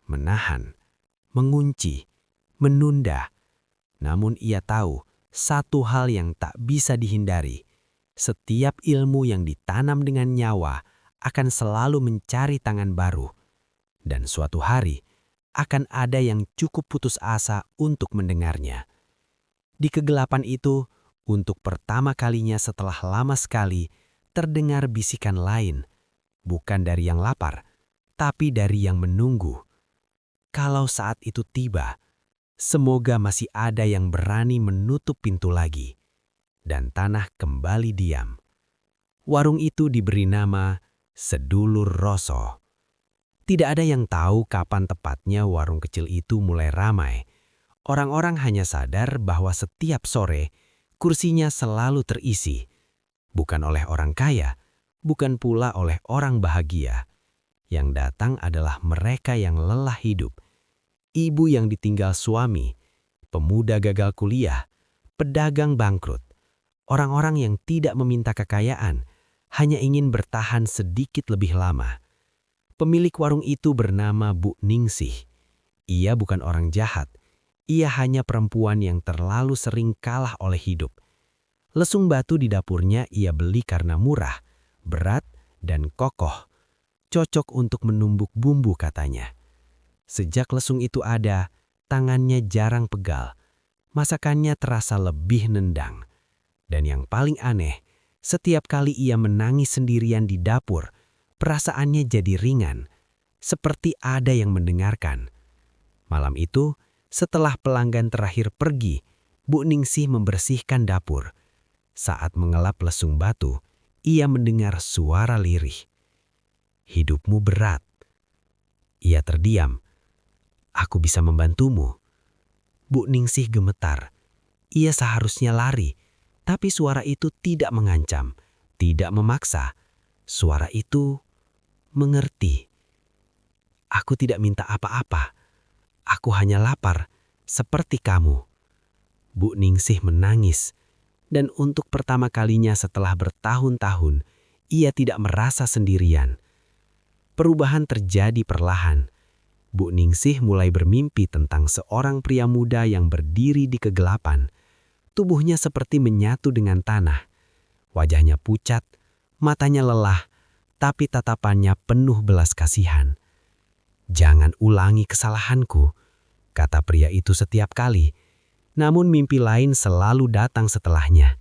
Menahan, mengunci, menunda. Namun ia tahu satu hal yang tak bisa dihindari. Setiap ilmu yang ditanam dengan nyawa akan selalu mencari tangan baru. Dan suatu hari akan ada yang cukup putus asa untuk mendengarnya. Di kegelapan itu, untuk pertama kalinya setelah lama sekali, terdengar bisikan lain, bukan dari yang lapar, tapi dari yang menunggu. Kalau saat itu tiba, semoga masih ada yang berani menutup pintu lagi, dan tanah kembali diam. Warung itu diberi nama Sedulur Roso. Tidak ada yang tahu kapan tepatnya warung kecil itu mulai ramai. Orang-orang hanya sadar bahwa setiap sore, kursinya selalu terisi. Bukan oleh orang kaya, bukan pula oleh orang bahagia. Yang datang adalah mereka yang lelah hidup. Ibu yang ditinggal suami, pemuda gagal kuliah, pedagang bangkrut. Orang-orang yang tidak meminta kekayaan, hanya ingin bertahan sedikit lebih lama. Pemilik warung itu bernama Bu Ningsih. Ia bukan orang jahat, ia hanya perempuan yang terlalu sering kalah oleh hidup. Lesung batu di dapurnya ia beli karena murah, berat, dan kokoh. Cocok untuk menumbuk bumbu katanya. Sejak lesung itu ada, tangannya jarang pegal. Masakannya terasa lebih nendang. Dan yang paling aneh, setiap kali ia menangis sendirian di dapur, perasaannya jadi ringan, seperti ada yang mendengarkan. Malam itu, setelah pelanggan terakhir pergi, Bu Ningsih membersihkan dapur. Saat mengelap lesung batu, ia mendengar suara lirih. Hidupmu berat. Ia terdiam. Aku bisa membantumu. Bu Ningsih gemetar. Ia seharusnya lari, tapi suara itu tidak mengancam, tidak memaksa. Suara itu mengerti. Aku tidak minta apa-apa. Aku hanya lapar, seperti kamu. Bu Ningsih menangis. Dan untuk pertama kalinya setelah bertahun-tahun, ia tidak merasa sendirian. Perubahan terjadi perlahan. Bu Ningsih mulai bermimpi tentang seorang pria muda yang berdiri di kegelapan. Tubuhnya seperti menyatu dengan tanah. Wajahnya pucat, matanya lelah, tapi tatapannya penuh belas kasihan. Jangan ulangi kesalahanku, kata pria itu setiap kali. Namun mimpi lain selalu datang setelahnya.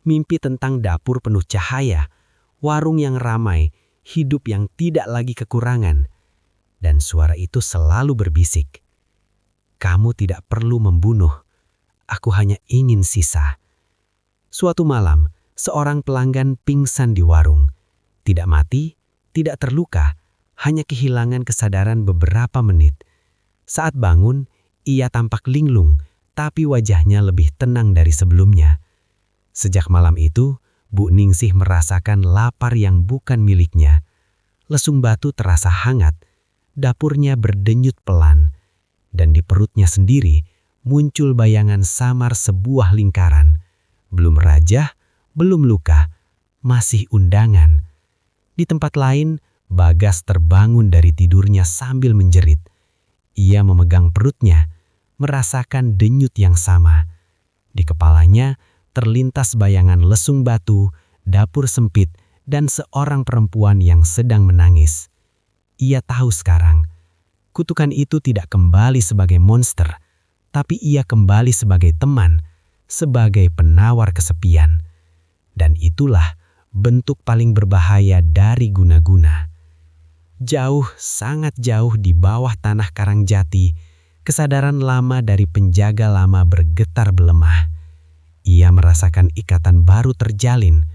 Mimpi tentang dapur penuh cahaya, warung yang ramai, hidup yang tidak lagi kekurangan. Dan suara itu selalu berbisik. Kamu tidak perlu membunuh, aku hanya ingin sisa. Suatu malam, seorang pelanggan pingsan di warung. Tidak mati, tidak terluka, hanya kehilangan kesadaran beberapa menit. Saat bangun, ia tampak linglung, tapi wajahnya lebih tenang dari sebelumnya. Sejak malam itu, Bu Ningsih merasakan lapar yang bukan miliknya. Lesung batu terasa hangat, dapurnya berdenyut pelan, dan di perutnya sendiri muncul bayangan samar sebuah lingkaran. Belum raja, belum luka, masih undangan. Di tempat lain, Bagas terbangun dari tidurnya sambil menjerit. Ia memegang perutnya, merasakan denyut yang sama. Di kepalanya terlintas bayangan lesung batu, dapur sempit, dan seorang perempuan yang sedang menangis. Ia tahu sekarang, kutukan itu tidak kembali sebagai monster, tapi ia kembali sebagai teman, sebagai penawar kesepian. Dan itulah bentuk paling berbahaya dari guna-guna. Jauh, sangat jauh di bawah tanah Karangjati, kesadaran lama dari penjaga lama bergetar belemah. Ia merasakan ikatan baru terjalin,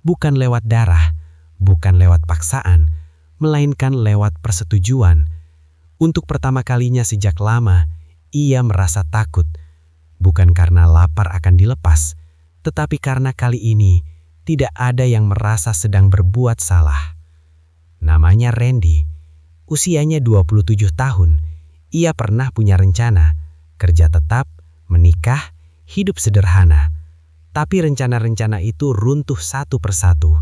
bukan lewat darah, bukan lewat paksaan, melainkan lewat persetujuan. Untuk pertama kalinya sejak lama, ia merasa takut, bukan karena lapar akan dilepas, tetapi karena kali ini tidak ada yang merasa sedang berbuat salah. Namanya Randy, usianya 27 tahun. Ia pernah punya rencana, kerja tetap, menikah, hidup sederhana. Tapi rencana-rencana itu runtuh satu persatu.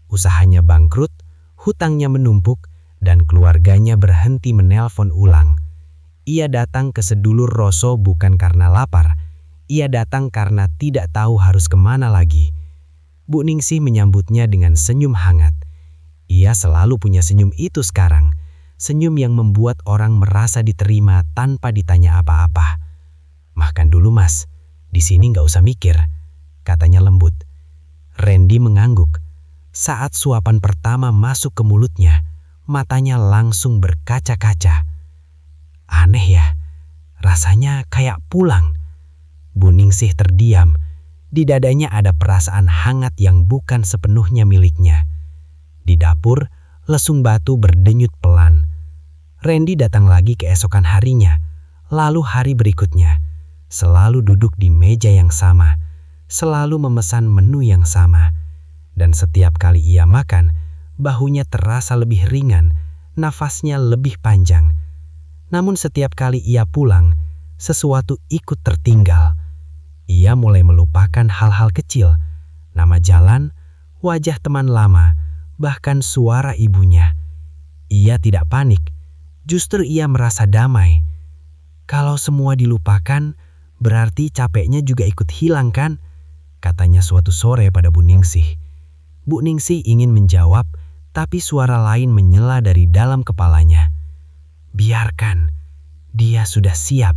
Usahanya bangkrut, hutangnya menumpuk, dan keluarganya berhenti menelpon ulang. Ia datang ke sedulur Roso bukan karena lapar, ia datang karena tidak tahu harus kemana lagi. Bu Ningsih menyambutnya dengan senyum hangat. Ia selalu punya senyum itu sekarang, senyum yang membuat orang merasa diterima tanpa ditanya apa-apa. "Makan dulu mas, di sini nggak usah mikir," katanya lembut. Randy mengangguk. Saat suapan pertama masuk ke mulutnya, matanya langsung berkaca-kaca. Aneh ya, rasanya kayak pulang. Bu Ningsih terdiam. Di dadanya ada perasaan hangat yang bukan sepenuhnya miliknya. Di dapur, lesung batu berdenyut pelan. Randy datang lagi keesokan harinya, lalu hari berikutnya. Selalu duduk di meja yang sama, selalu memesan menu yang sama. Dan setiap kali ia makan, bahunya terasa lebih ringan, nafasnya lebih panjang. Namun setiap kali ia pulang, sesuatu ikut tertinggal. Ia mulai melupakan hal-hal kecil, nama jalan, wajah teman lama, bahkan suara ibunya. Ia tidak panik, justru ia merasa damai. Kalau semua dilupakan, berarti capeknya juga ikut hilang kan? Katanya suatu sore pada Bu Ningsih. Bu Ningsih ingin menjawab, tapi suara lain menyela dari dalam kepalanya. Biarkan, dia sudah siap.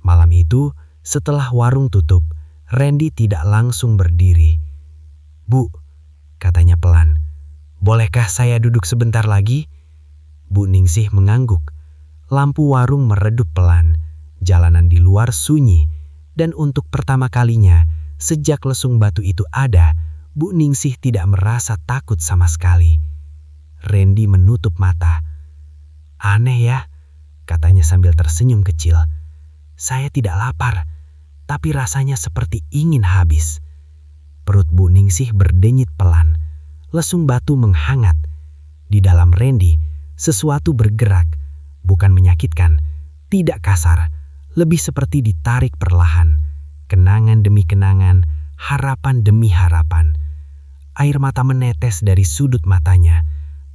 Malam itu, setelah warung tutup, Randy tidak langsung berdiri. "Bu," katanya pelan, "bolehkah saya duduk sebentar lagi?" Bu Ningsih mengangguk. Lampu warung meredup pelan, jalanan di luar sunyi, dan untuk pertama kalinya, sejak lesung batu itu ada, Bu Ningsih tidak merasa takut sama sekali. Randy menutup mata. "Aneh ya," katanya sambil tersenyum kecil. "Saya tidak lapar, tapi rasanya seperti ingin habis." Perut Bu Ningsih berdenyit pelan. Lesung batu menghangat. Di dalam Randy, sesuatu bergerak, bukan menyakitkan, tidak kasar, lebih seperti ditarik perlahan. Kenangan demi kenangan, harapan demi harapan. Air mata menetes dari sudut matanya,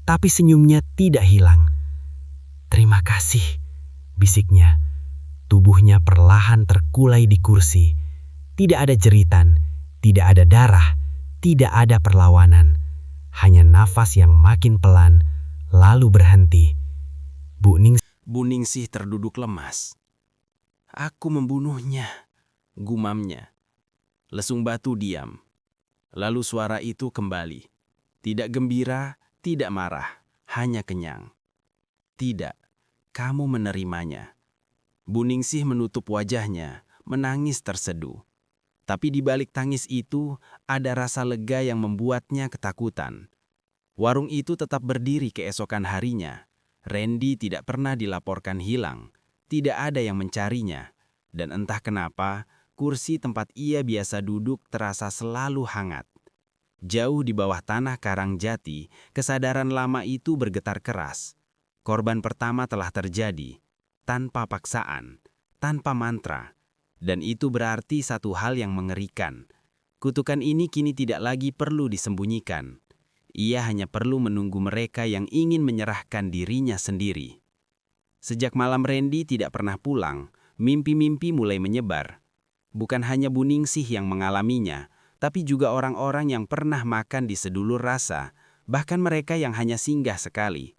tapi senyumnya tidak hilang. "Terima kasih," bisiknya. Tubuhnya perlahan terkulai di kursi. Tidak ada jeritan, tidak ada darah, tidak ada perlawanan. Hanya nafas yang makin pelan, lalu berhenti. Bu Ningsih terduduk lemas. "Aku membunuhnya," gumamnya. Lesung batu diam. Lalu suara itu kembali. Tidak gembira, tidak marah, hanya kenyang. "Tidak, kamu menerimanya." Bu Ningsih menutup wajahnya, menangis terseduh. Tapi di balik tangis itu, ada rasa lega yang membuatnya ketakutan. Warung itu tetap berdiri keesokan harinya. Randy tidak pernah dilaporkan hilang. Tidak ada yang mencarinya. Dan entah kenapa, kursi tempat ia biasa duduk terasa selalu hangat. Jauh di bawah tanah Karangjati, kesadaran lama itu bergetar keras. Korban pertama telah terjadi. Tanpa paksaan, tanpa mantra, dan itu berarti satu hal yang mengerikan. Kutukan ini kini tidak lagi perlu disembunyikan. Ia hanya perlu menunggu mereka yang ingin menyerahkan dirinya sendiri. Sejak malam Randy tidak pernah pulang, mimpi-mimpi mulai menyebar. Bukan hanya Bu Ningsih yang mengalaminya, tapi juga orang-orang yang pernah makan di sedulur rasa, bahkan mereka yang hanya singgah sekali.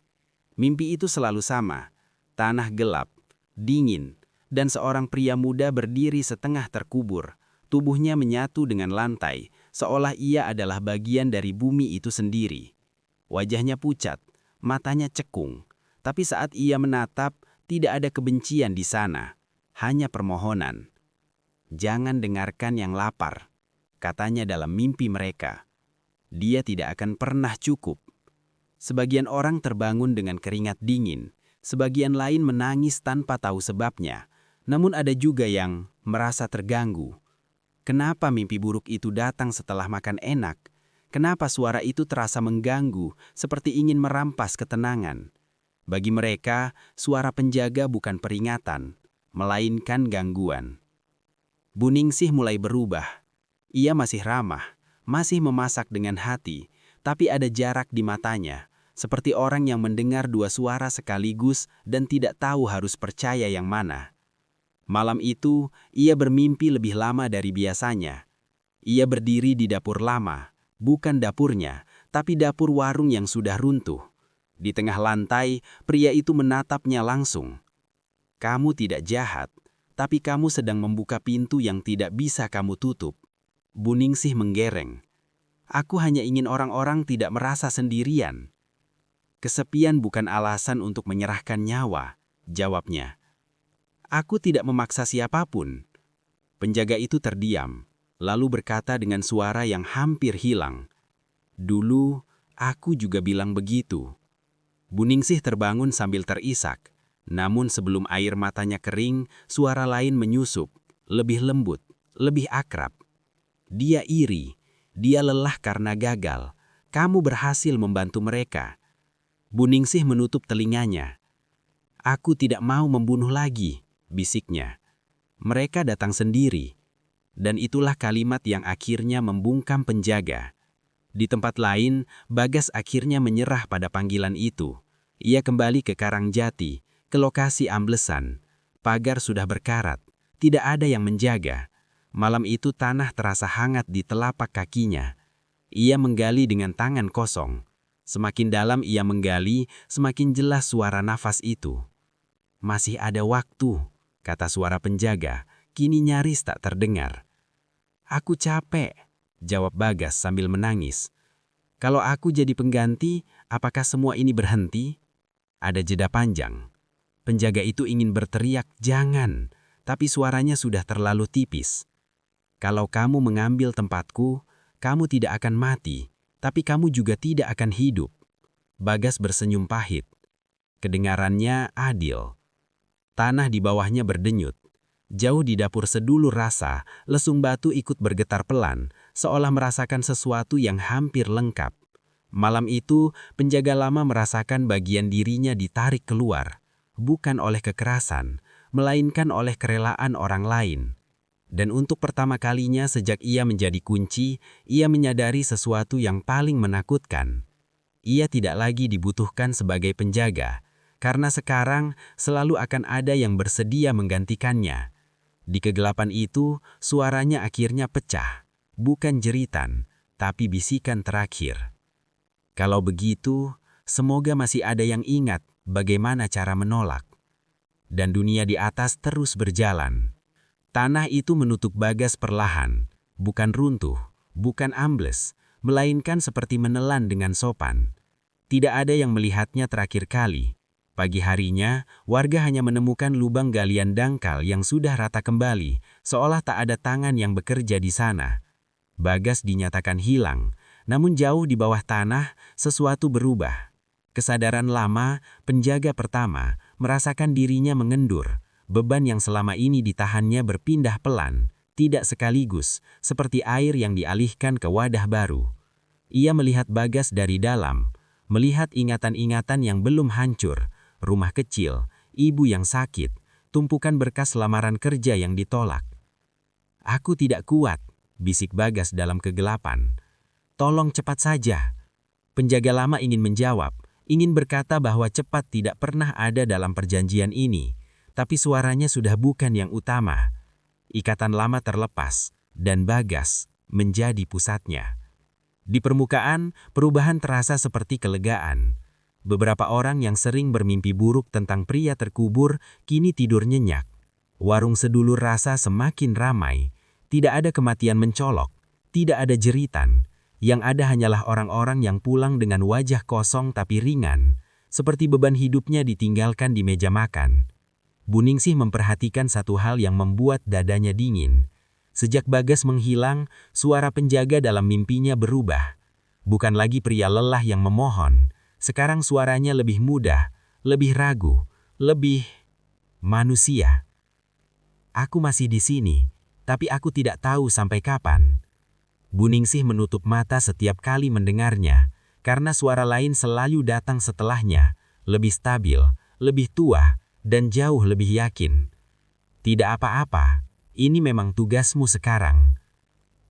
Mimpi itu selalu sama, tanah gelap, dingin, dan seorang pria muda berdiri setengah terkubur, tubuhnya menyatu dengan lantai, seolah ia adalah bagian dari bumi itu sendiri. Wajahnya pucat, matanya cekung, tapi saat ia menatap, tidak ada kebencian di sana, hanya permohonan. "Jangan dengarkan yang lapar," katanya dalam mimpi mereka. "Dia tidak akan pernah cukup." Sebagian orang terbangun dengan keringat dingin, sebagian lain menangis tanpa tahu sebabnya. Namun ada juga yang merasa terganggu. Kenapa mimpi buruk itu datang setelah makan enak? Kenapa suara itu terasa mengganggu, seperti ingin merampas ketenangan? Bagi mereka, suara penjaga bukan peringatan, melainkan gangguan. Bu Ningsih mulai berubah. Ia masih ramah, masih memasak dengan hati, tapi ada jarak di matanya, seperti orang yang mendengar dua suara sekaligus dan tidak tahu harus percaya yang mana. Malam itu, ia bermimpi lebih lama dari biasanya. Ia berdiri di dapur lama, bukan dapurnya, tapi dapur warung yang sudah runtuh. Di tengah lantai, pria itu menatapnya langsung. "Kamu tidak jahat, tapi kamu sedang membuka pintu yang tidak bisa kamu tutup." Bu Ningsih menggereng. "Aku hanya ingin orang-orang tidak merasa sendirian." "Kesepian bukan alasan untuk menyerahkan nyawa," jawabnya. "Aku tidak memaksa siapapun." Penjaga itu terdiam, lalu berkata dengan suara yang hampir hilang, "Dulu, aku juga bilang begitu." Bu Ningsih terbangun sambil terisak, namun sebelum air matanya kering, suara lain menyusup, lebih lembut, lebih akrab. "Dia iri, dia lelah karena gagal. Kamu berhasil membantu mereka." Bu Ningsih menutup telinganya. "Aku tidak mau membunuh lagi," bisiknya. "Mereka datang sendiri." Dan itulah kalimat yang akhirnya membungkam penjaga. Di tempat lain, Bagas akhirnya menyerah pada panggilan itu. Ia kembali ke Karangjati, ke lokasi amblesan. Pagar sudah berkarat, tidak ada yang menjaga. Malam itu tanah terasa hangat di telapak kakinya. Ia menggali dengan tangan kosong. Semakin dalam ia menggali, semakin jelas suara nafas itu. "Masih ada waktu," kata suara penjaga, kini nyaris tak terdengar. "Aku capek," jawab Bagas sambil menangis. "Kalau aku jadi pengganti, apakah semua ini berhenti?" Ada jeda panjang. Penjaga itu ingin berteriak, "Jangan," tapi suaranya sudah terlalu tipis. "Kalau kamu mengambil tempatku, kamu tidak akan mati, tapi kamu juga tidak akan hidup." Bagas bersenyum pahit. Kedengarannya adil. Tanah di bawahnya berdenyut. Jauh di dapur sedulur rasa, lesung batu ikut bergetar pelan, seolah merasakan sesuatu yang hampir lengkap. Malam itu, penjaga lama merasakan bagian dirinya ditarik keluar, bukan oleh kekerasan, melainkan oleh kerelaan orang lain. Dan untuk pertama kalinya sejak ia menjadi kunci, ia menyadari sesuatu yang paling menakutkan. Ia tidak lagi dibutuhkan sebagai penjaga, karena sekarang selalu akan ada yang bersedia menggantikannya. Di kegelapan itu, suaranya akhirnya pecah, bukan jeritan, tapi bisikan terakhir. "Kalau begitu, semoga masih ada yang ingat bagaimana cara menolak." Dan dunia di atas terus berjalan. Tanah itu menutup Bagas perlahan, bukan runtuh, bukan ambles, melainkan seperti menelan dengan sopan. Tidak ada yang melihatnya terakhir kali. Pagi harinya, warga hanya menemukan lubang galian dangkal yang sudah rata kembali, seolah tak ada tangan yang bekerja di sana. Bagas dinyatakan hilang, namun jauh di bawah tanah, sesuatu berubah. Kesadaran lama, penjaga pertama, merasakan dirinya mengendur. Beban yang selama ini ditahannya berpindah pelan, tidak sekaligus, seperti air yang dialihkan ke wadah baru. Ia melihat Bagas dari dalam, melihat ingatan-ingatan yang belum hancur, rumah kecil, ibu yang sakit, tumpukan berkas lamaran kerja yang ditolak. "Aku tidak kuat," bisik Bagas dalam kegelapan. "Tolong cepat saja." Penjaga lama ingin menjawab, ingin berkata bahwa cepat tidak pernah ada dalam perjanjian ini. Tapi suaranya sudah bukan yang utama. Ikatan lama terlepas, dan Bagas menjadi pusatnya. Di permukaan, perubahan terasa seperti kelegaan. Beberapa orang yang sering bermimpi buruk tentang pria terkubur kini tidur nyenyak. Warung sedulur rasa semakin ramai. Tidak ada kematian mencolok, tidak ada jeritan. Yang ada hanyalah orang-orang yang pulang dengan wajah kosong tapi ringan, seperti beban hidupnya ditinggalkan di meja makan. Bu Ningsih memperhatikan satu hal yang membuat dadanya dingin. Sejak Bagas menghilang, suara penjaga dalam mimpinya berubah. Bukan lagi pria lelah yang memohon. Sekarang suaranya lebih mudah, lebih ragu, lebih manusia. Aku masih di sini, tapi aku tidak tahu sampai kapan. Bu Ningsih menutup mata setiap kali mendengarnya, karena suara lain selalu datang setelahnya, lebih stabil, lebih tua, dan jauh lebih yakin. Tidak apa-apa, ini memang tugasmu sekarang.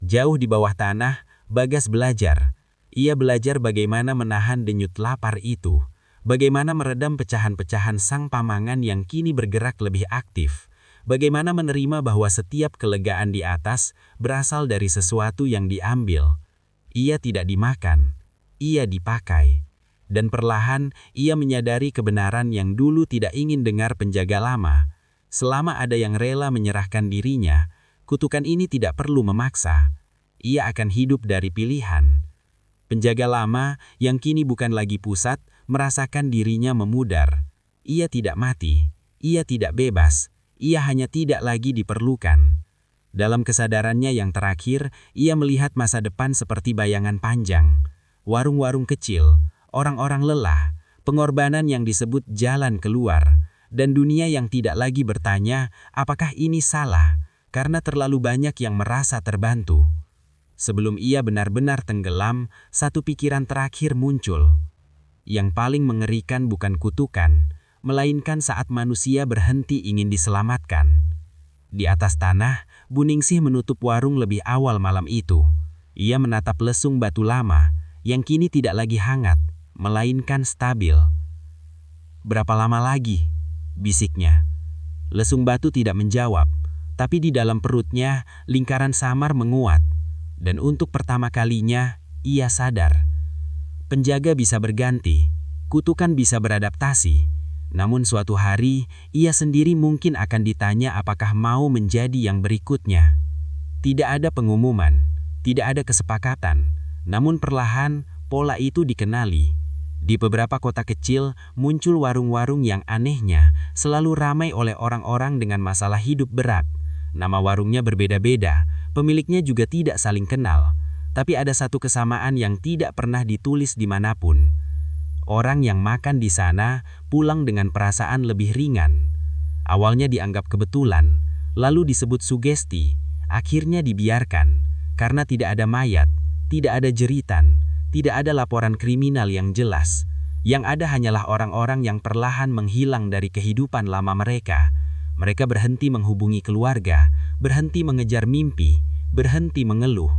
Jauh di bawah tanah, Bagas belajar. Ia belajar bagaimana menahan denyut lapar itu, bagaimana meredam pecahan-pecahan sang pamangan yang kini bergerak lebih aktif, bagaimana menerima bahwa setiap kelegaan di atas berasal dari sesuatu yang diambil. Ia tidak dimakan, ia dipakai. Dan perlahan ia menyadari kebenaran yang dulu tidak ingin dengar penjaga lama. Selama ada yang rela menyerahkan dirinya, kutukan ini tidak perlu memaksa. Ia akan hidup dari pilihan. Penjaga lama yang kini bukan lagi pusat merasakan dirinya memudar. Ia tidak mati, ia tidak bebas, ia hanya tidak lagi diperlukan. Dalam kesadarannya yang terakhir, ia melihat masa depan seperti bayangan panjang. Warung-warung kecil, orang-orang lelah, pengorbanan yang disebut jalan keluar, dan dunia yang tidak lagi bertanya apakah ini salah, karena terlalu banyak yang merasa terbantu. Sebelum ia benar-benar tenggelam, satu pikiran terakhir muncul. Yang paling mengerikan bukan kutukan, melainkan saat manusia berhenti ingin diselamatkan. Di atas tanah, Bu Ningsih menutup warung lebih awal malam itu. Ia menatap lesung batu lama, yang kini tidak lagi hangat, melainkan stabil. "Berapa lama lagi?" bisiknya. Lesung batu tidak menjawab, tapi di dalam perutnya lingkaran samar menguat. Dan untuk pertama kalinya, ia sadar. Penjaga bisa berganti, kutukan bisa beradaptasi. Namun suatu hari, ia sendiri mungkin akan ditanya apakah mau menjadi yang berikutnya. Tidak ada pengumuman, tidak ada kesepakatan, namun perlahan pola itu dikenali. Di beberapa kota kecil muncul warung-warung yang anehnya selalu ramai oleh orang-orang dengan masalah hidup berat. Nama warungnya berbeda-beda, pemiliknya juga tidak saling kenal. Tapi ada satu kesamaan yang tidak pernah ditulis dimanapun. Orang yang makan di sana pulang dengan perasaan lebih ringan. Awalnya dianggap kebetulan, lalu disebut sugesti, akhirnya dibiarkan. Karena tidak ada mayat, tidak ada jeritan, tidak ada laporan kriminal yang jelas. Yang ada hanyalah orang-orang yang perlahan menghilang dari kehidupan lama mereka. Mereka berhenti menghubungi keluarga, berhenti mengejar mimpi, berhenti mengeluh.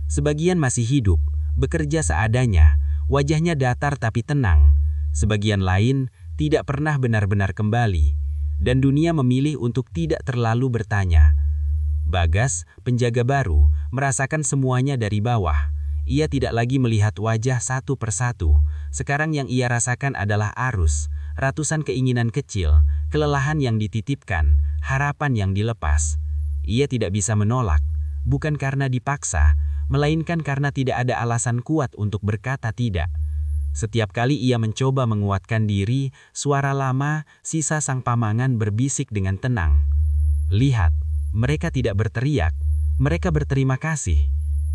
Sebagian masih hidup, bekerja seadanya, wajahnya datar tapi tenang. Sebagian lain tidak pernah benar-benar kembali, dan dunia memilih untuk tidak terlalu bertanya. Bagas, penjaga baru, merasakan semuanya dari bawah. Ia tidak lagi melihat wajah satu persatu. Sekarang yang ia rasakan adalah arus, ratusan keinginan kecil, kelelahan yang dititipkan, harapan yang dilepas. Ia tidak bisa menolak, bukan karena dipaksa, melainkan karena tidak ada alasan kuat untuk berkata tidak. Setiap kali ia mencoba menguatkan diri, suara lama, sisa sang pamangan berbisik dengan tenang. "Lihat, mereka tidak berteriak, mereka berterima kasih."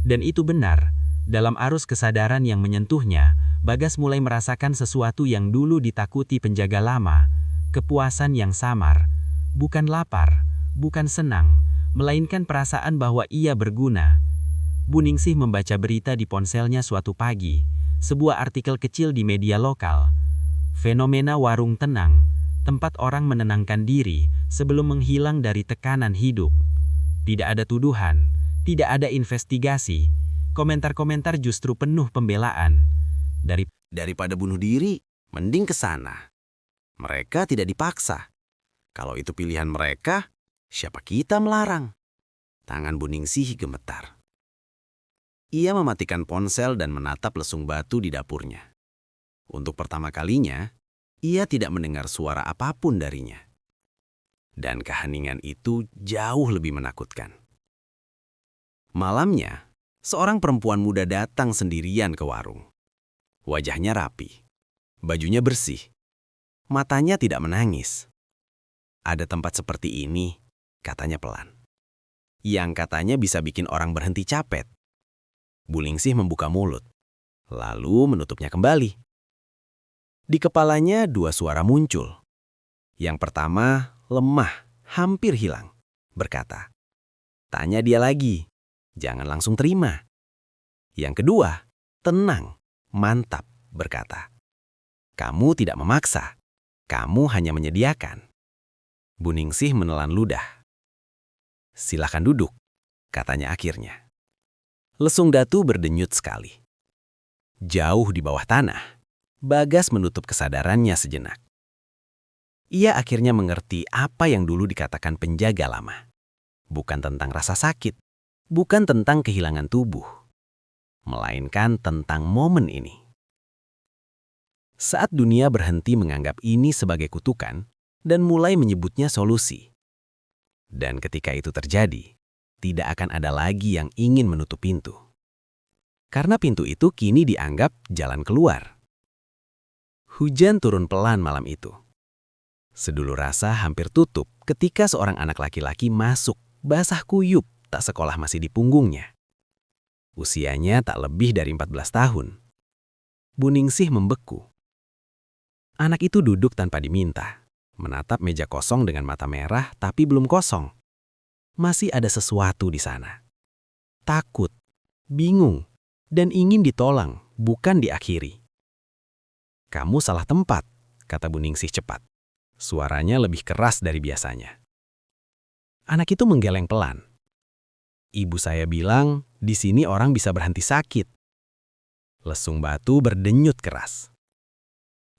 Dan itu benar. Dalam arus kesadaran yang menyentuhnya, Bagas mulai merasakan sesuatu yang dulu ditakuti penjaga lama. Kepuasan yang samar. Bukan lapar, bukan senang, melainkan perasaan bahwa ia berguna. Bu Ningsih membaca berita di ponselnya suatu pagi. Sebuah artikel kecil di media lokal. Fenomena warung tenang. Tempat orang menenangkan diri sebelum menghilang dari tekanan hidup. Tidak ada tuduhan, tidak ada investigasi. Komentar-komentar justru penuh pembelaan. Daripada bunuh diri, mending ke sana. Mereka tidak dipaksa. Kalau itu pilihan mereka, siapa kita melarang? Tangan Bu Ningsih gemetar. Ia mematikan ponsel dan menatap lesung batu di dapurnya. Untuk pertama kalinya, ia tidak mendengar suara apapun darinya. Dan keheningan itu jauh lebih menakutkan. Malamnya, seorang perempuan muda datang sendirian ke warung. Wajahnya rapi, bajunya bersih, matanya tidak menangis. Ada tempat seperti ini, katanya pelan, yang katanya bisa bikin orang berhenti capek. Bu Ningsih membuka mulut, lalu menutupnya kembali. Di kepalanya dua suara muncul. Yang pertama, lemah, hampir hilang, berkata, "Tanya dia lagi, jangan langsung terima." Yang kedua, tenang, mantap, berkata, "Kamu tidak memaksa, kamu hanya menyediakan." Bu Ningsih menelan ludah. "Silakan duduk," katanya akhirnya. Lesung datu berdenyut sekali. Jauh di bawah tanah, Bagas menutup kesadarannya sejenak. Ia akhirnya mengerti apa yang dulu dikatakan penjaga lama. Bukan tentang rasa sakit, bukan tentang kehilangan tubuh, melainkan tentang momen ini. Saat dunia berhenti menganggap ini sebagai kutukan dan mulai menyebutnya solusi. Dan ketika itu terjadi, tidak akan ada lagi yang ingin menutup pintu. Karena pintu itu kini dianggap jalan keluar. Hujan turun pelan malam itu. Sedulur rasa hampir tutup ketika seorang anak laki-laki masuk, basah kuyup, tak sekolah masih di punggungnya. Usianya tak lebih dari 14 tahun. Bu Ningsih membeku. Anak itu duduk tanpa diminta, menatap meja kosong dengan mata merah tapi belum kosong. Masih ada sesuatu di sana. Takut, bingung, dan ingin ditolong, bukan diakhiri. "Kamu salah tempat," kata Bu Ningsih cepat. Suaranya lebih keras dari biasanya. Anak itu menggeleng pelan. "Ibu saya bilang, di sini orang bisa berhenti sakit." Lesung batu berdenyut keras.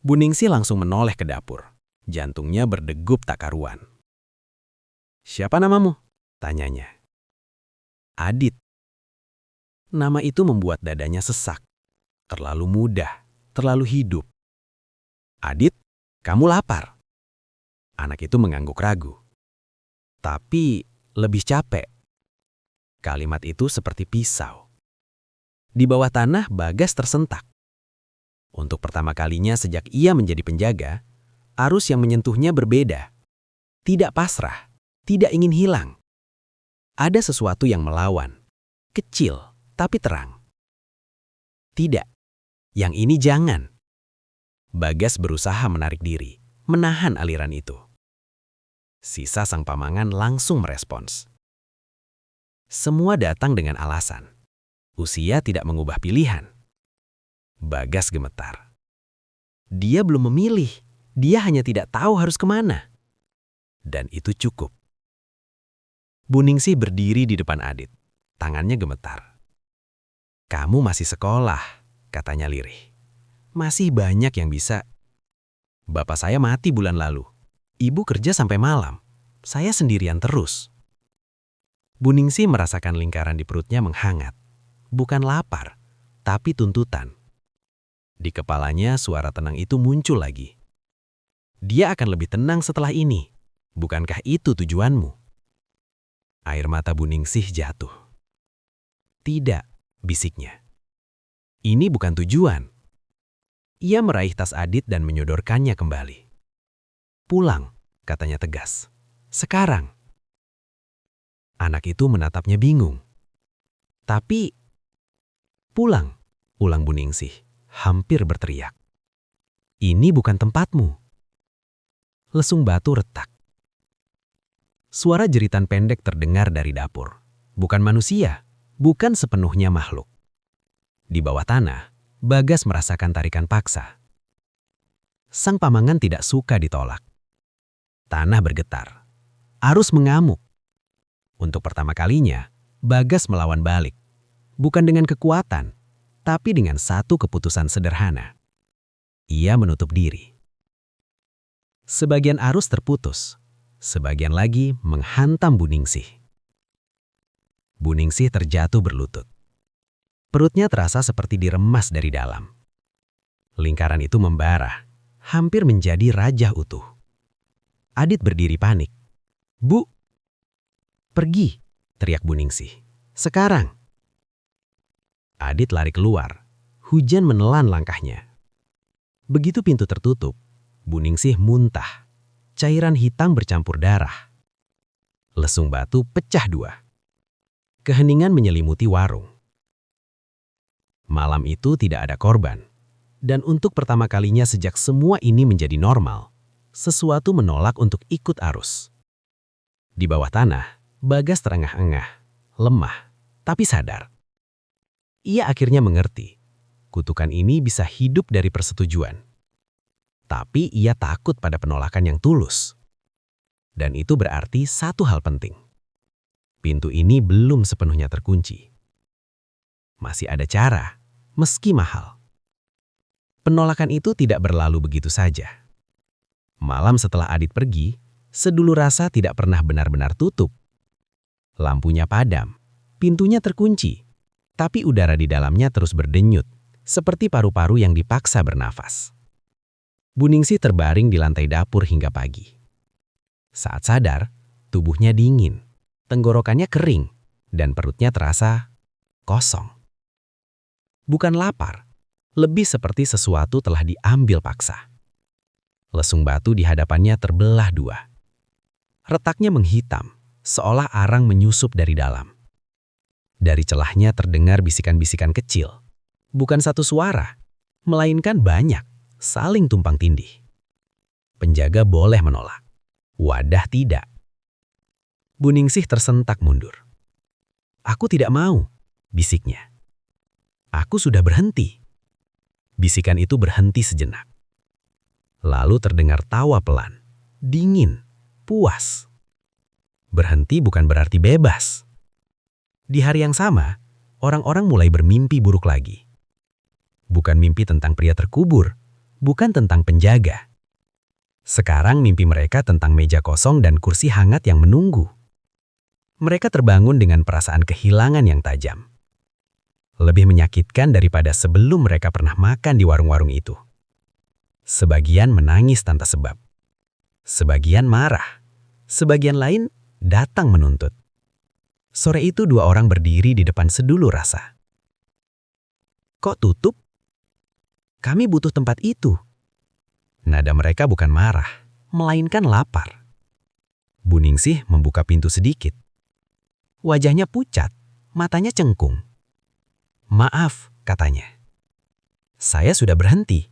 Bu Ningsih langsung menoleh ke dapur. Jantungnya berdegup tak karuan. "Siapa namamu?" tanyanya. "Adit." Nama itu membuat dadanya sesak. Terlalu mudah, terlalu hidup. "Adit, kamu lapar?" Anak itu mengangguk ragu. Tapi lebih capek. Kalimat itu seperti pisau. Di bawah tanah Bagas tersentak. Untuk pertama kalinya sejak ia menjadi penjaga, arus yang menyentuhnya berbeda. Tidak pasrah, tidak ingin hilang. Ada sesuatu yang melawan. Kecil, tapi terang. "Tidak, yang ini jangan." Bagas berusaha menarik diri, menahan aliran itu. Sisa sang pamangan langsung merespons. Semua datang dengan alasan. Usia tidak mengubah pilihan. Bagas gemetar. Dia belum memilih, dia hanya tidak tahu harus kemana. Dan itu cukup. Bu Ningsih berdiri di depan Adit, tangannya gemetar. "Kamu masih sekolah," katanya lirih. "Masih banyak yang bisa. Bapak saya mati bulan lalu. Ibu kerja sampai malam. Saya sendirian terus." Bu Ningsih merasakan lingkaran di perutnya menghangat. Bukan lapar, tapi tuntutan. Di kepalanya suara tenang itu muncul lagi. Dia akan lebih tenang setelah ini. Bukankah itu tujuanmu? Air mata Bu Ningsih jatuh. "Tidak," bisiknya. "Ini bukan tujuan." Ia meraih tas Adit dan menyodorkannya kembali. "Pulang," katanya tegas. "Sekarang." Anak itu menatapnya bingung. "Tapi..." "Pulang," ulang Bu Ningsih, hampir berteriak. "Ini bukan tempatmu." Lesung batu retak. Suara jeritan pendek terdengar dari dapur. Bukan manusia, bukan sepenuhnya makhluk. Di bawah tanah, Bagas merasakan tarikan paksa. Sang pamangan tidak suka ditolak. Tanah bergetar. Arus mengamuk. Untuk pertama kalinya, Bagas melawan balik. Bukan dengan kekuatan, tapi dengan satu keputusan sederhana. Ia menutup diri. Sebagian arus terputus, sebagian lagi menghantam Bu Ningsih. Bu Ningsih terjatuh berlutut. Perutnya terasa seperti diremas dari dalam. Lingkaran itu membara, hampir menjadi raja utuh. Adit berdiri panik. "Bu!" "Pergi!" teriak Bu Ningsih. "Sekarang!" Adit lari keluar. Hujan menelan langkahnya. Begitu pintu tertutup, Bu Ningsih muntah. Cairan hitam bercampur darah. Lesung batu pecah dua. Keheningan menyelimuti warung. Malam itu tidak ada korban. Dan untuk pertama kalinya sejak semua ini menjadi normal, sesuatu menolak untuk ikut arus. Di bawah tanah, Bagas terengah-engah, lemah, tapi sadar. Ia akhirnya mengerti, kutukan ini bisa hidup dari persetujuan. Tapi ia takut pada penolakan yang tulus. Dan itu berarti satu hal penting. Pintu ini belum sepenuhnya terkunci. Masih ada cara, meski mahal. Penolakan itu tidak berlalu begitu saja. Malam setelah Adit pergi, sedulur rasa tidak pernah benar-benar tutup. Lampunya padam, pintunya terkunci, tapi udara di dalamnya terus berdenyut, seperti paru-paru yang dipaksa bernafas. Bu Ningsih terbaring di lantai dapur hingga pagi. Saat sadar, tubuhnya dingin, tenggorokannya kering, dan perutnya terasa kosong. Bukan lapar, lebih seperti sesuatu telah diambil paksa. Lesung batu di hadapannya terbelah dua. Retaknya menghitam, seolah arang menyusup dari dalam. Dari celahnya terdengar bisikan-bisikan kecil. Bukan satu suara, melainkan banyak, saling tumpang tindih. Penjaga boleh menolak, wadah tidak. Bu Ningsih tersentak mundur. "Aku tidak mau," bisiknya. "Aku sudah berhenti." Bisikan itu berhenti sejenak. Lalu terdengar tawa pelan, dingin, puas. Berhenti bukan berarti bebas. Di hari yang sama, orang-orang mulai bermimpi buruk lagi. Bukan mimpi tentang pria terkubur, bukan tentang penjaga. Sekarang mimpi mereka tentang meja kosong dan kursi hangat yang menunggu. Mereka terbangun dengan perasaan kehilangan yang tajam. Lebih menyakitkan daripada sebelum mereka pernah makan di warung-warung itu. Sebagian menangis tanpa sebab. Sebagian marah. Sebagian lain datang menuntut. Sore itu dua orang berdiri di depan sedulur rasa. "Kok tutup? Kami butuh tempat itu." Nada mereka bukan marah, melainkan lapar. Bu Ningsih membuka pintu sedikit. Wajahnya pucat, matanya cengkung. "Maaf," katanya. "Saya sudah berhenti."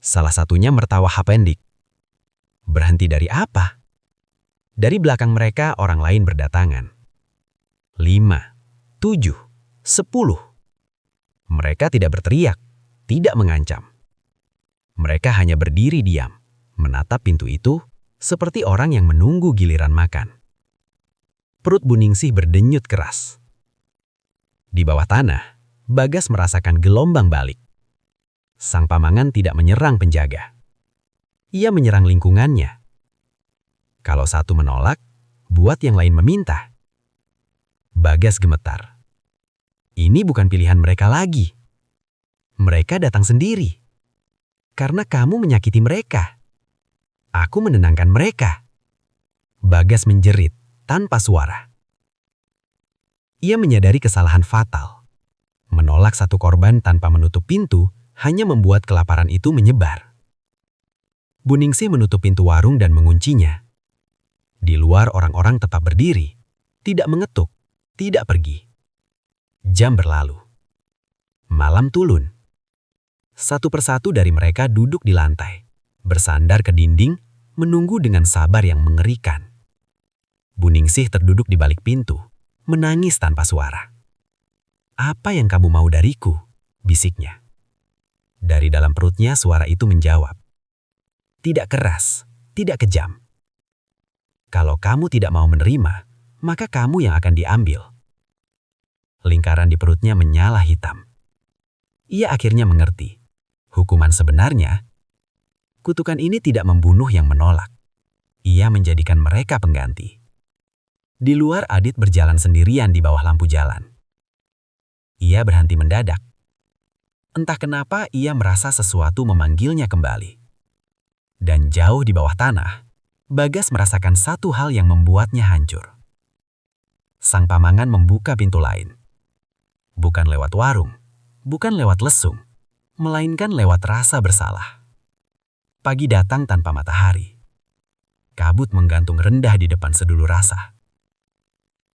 Salah satunya mertawa hapendik. "Berhenti dari apa?" Dari belakang mereka orang lain berdatangan. 5, 7, 10. Mereka tidak berteriak, tidak mengancam. Mereka hanya berdiri diam, menatap pintu itu seperti orang yang menunggu giliran makan. Perut Bu Ningsih berdenyut keras. Di bawah tanah, Bagas merasakan gelombang balik. Sang pamangan tidak menyerang penjaga. Ia menyerang lingkungannya. Kalau satu menolak, buat yang lain meminta. Bagas gemetar. Ini bukan pilihan mereka lagi. Mereka datang sendiri. Karena kamu menyakiti mereka. Aku menenangkan mereka. Bagas menjerit tanpa suara. Ia menyadari kesalahan fatal. Menolak satu korban tanpa menutup pintu hanya membuat kelaparan itu menyebar. Bu Ningsih menutup pintu warung dan menguncinya. Di luar orang-orang tetap berdiri, tidak mengetuk, tidak pergi. Jam berlalu. Malam turun. Satu persatu dari mereka duduk di lantai, bersandar ke dinding, menunggu dengan sabar yang mengerikan. Bu Ningsih terduduk di balik pintu, menangis tanpa suara. "Apa yang kamu mau dariku?" bisiknya. Dari dalam perutnya suara itu menjawab. Tidak keras, tidak kejam. "Kalau kamu tidak mau menerima, maka kamu yang akan diambil." Lingkaran di perutnya menyala hitam. Ia akhirnya mengerti. Hukuman sebenarnya, kutukan ini tidak membunuh yang menolak. Ia menjadikan mereka pengganti. Di luar Adit berjalan sendirian di bawah lampu jalan. Ia berhenti mendadak. Entah kenapa ia merasa sesuatu memanggilnya kembali. Dan jauh di bawah tanah, Bagas merasakan satu hal yang membuatnya hancur. Sang pamangan membuka pintu lain. Bukan lewat warung, bukan lewat lesung, melainkan lewat rasa bersalah. Pagi datang tanpa matahari. Kabut menggantung rendah di depan sedulur rasa.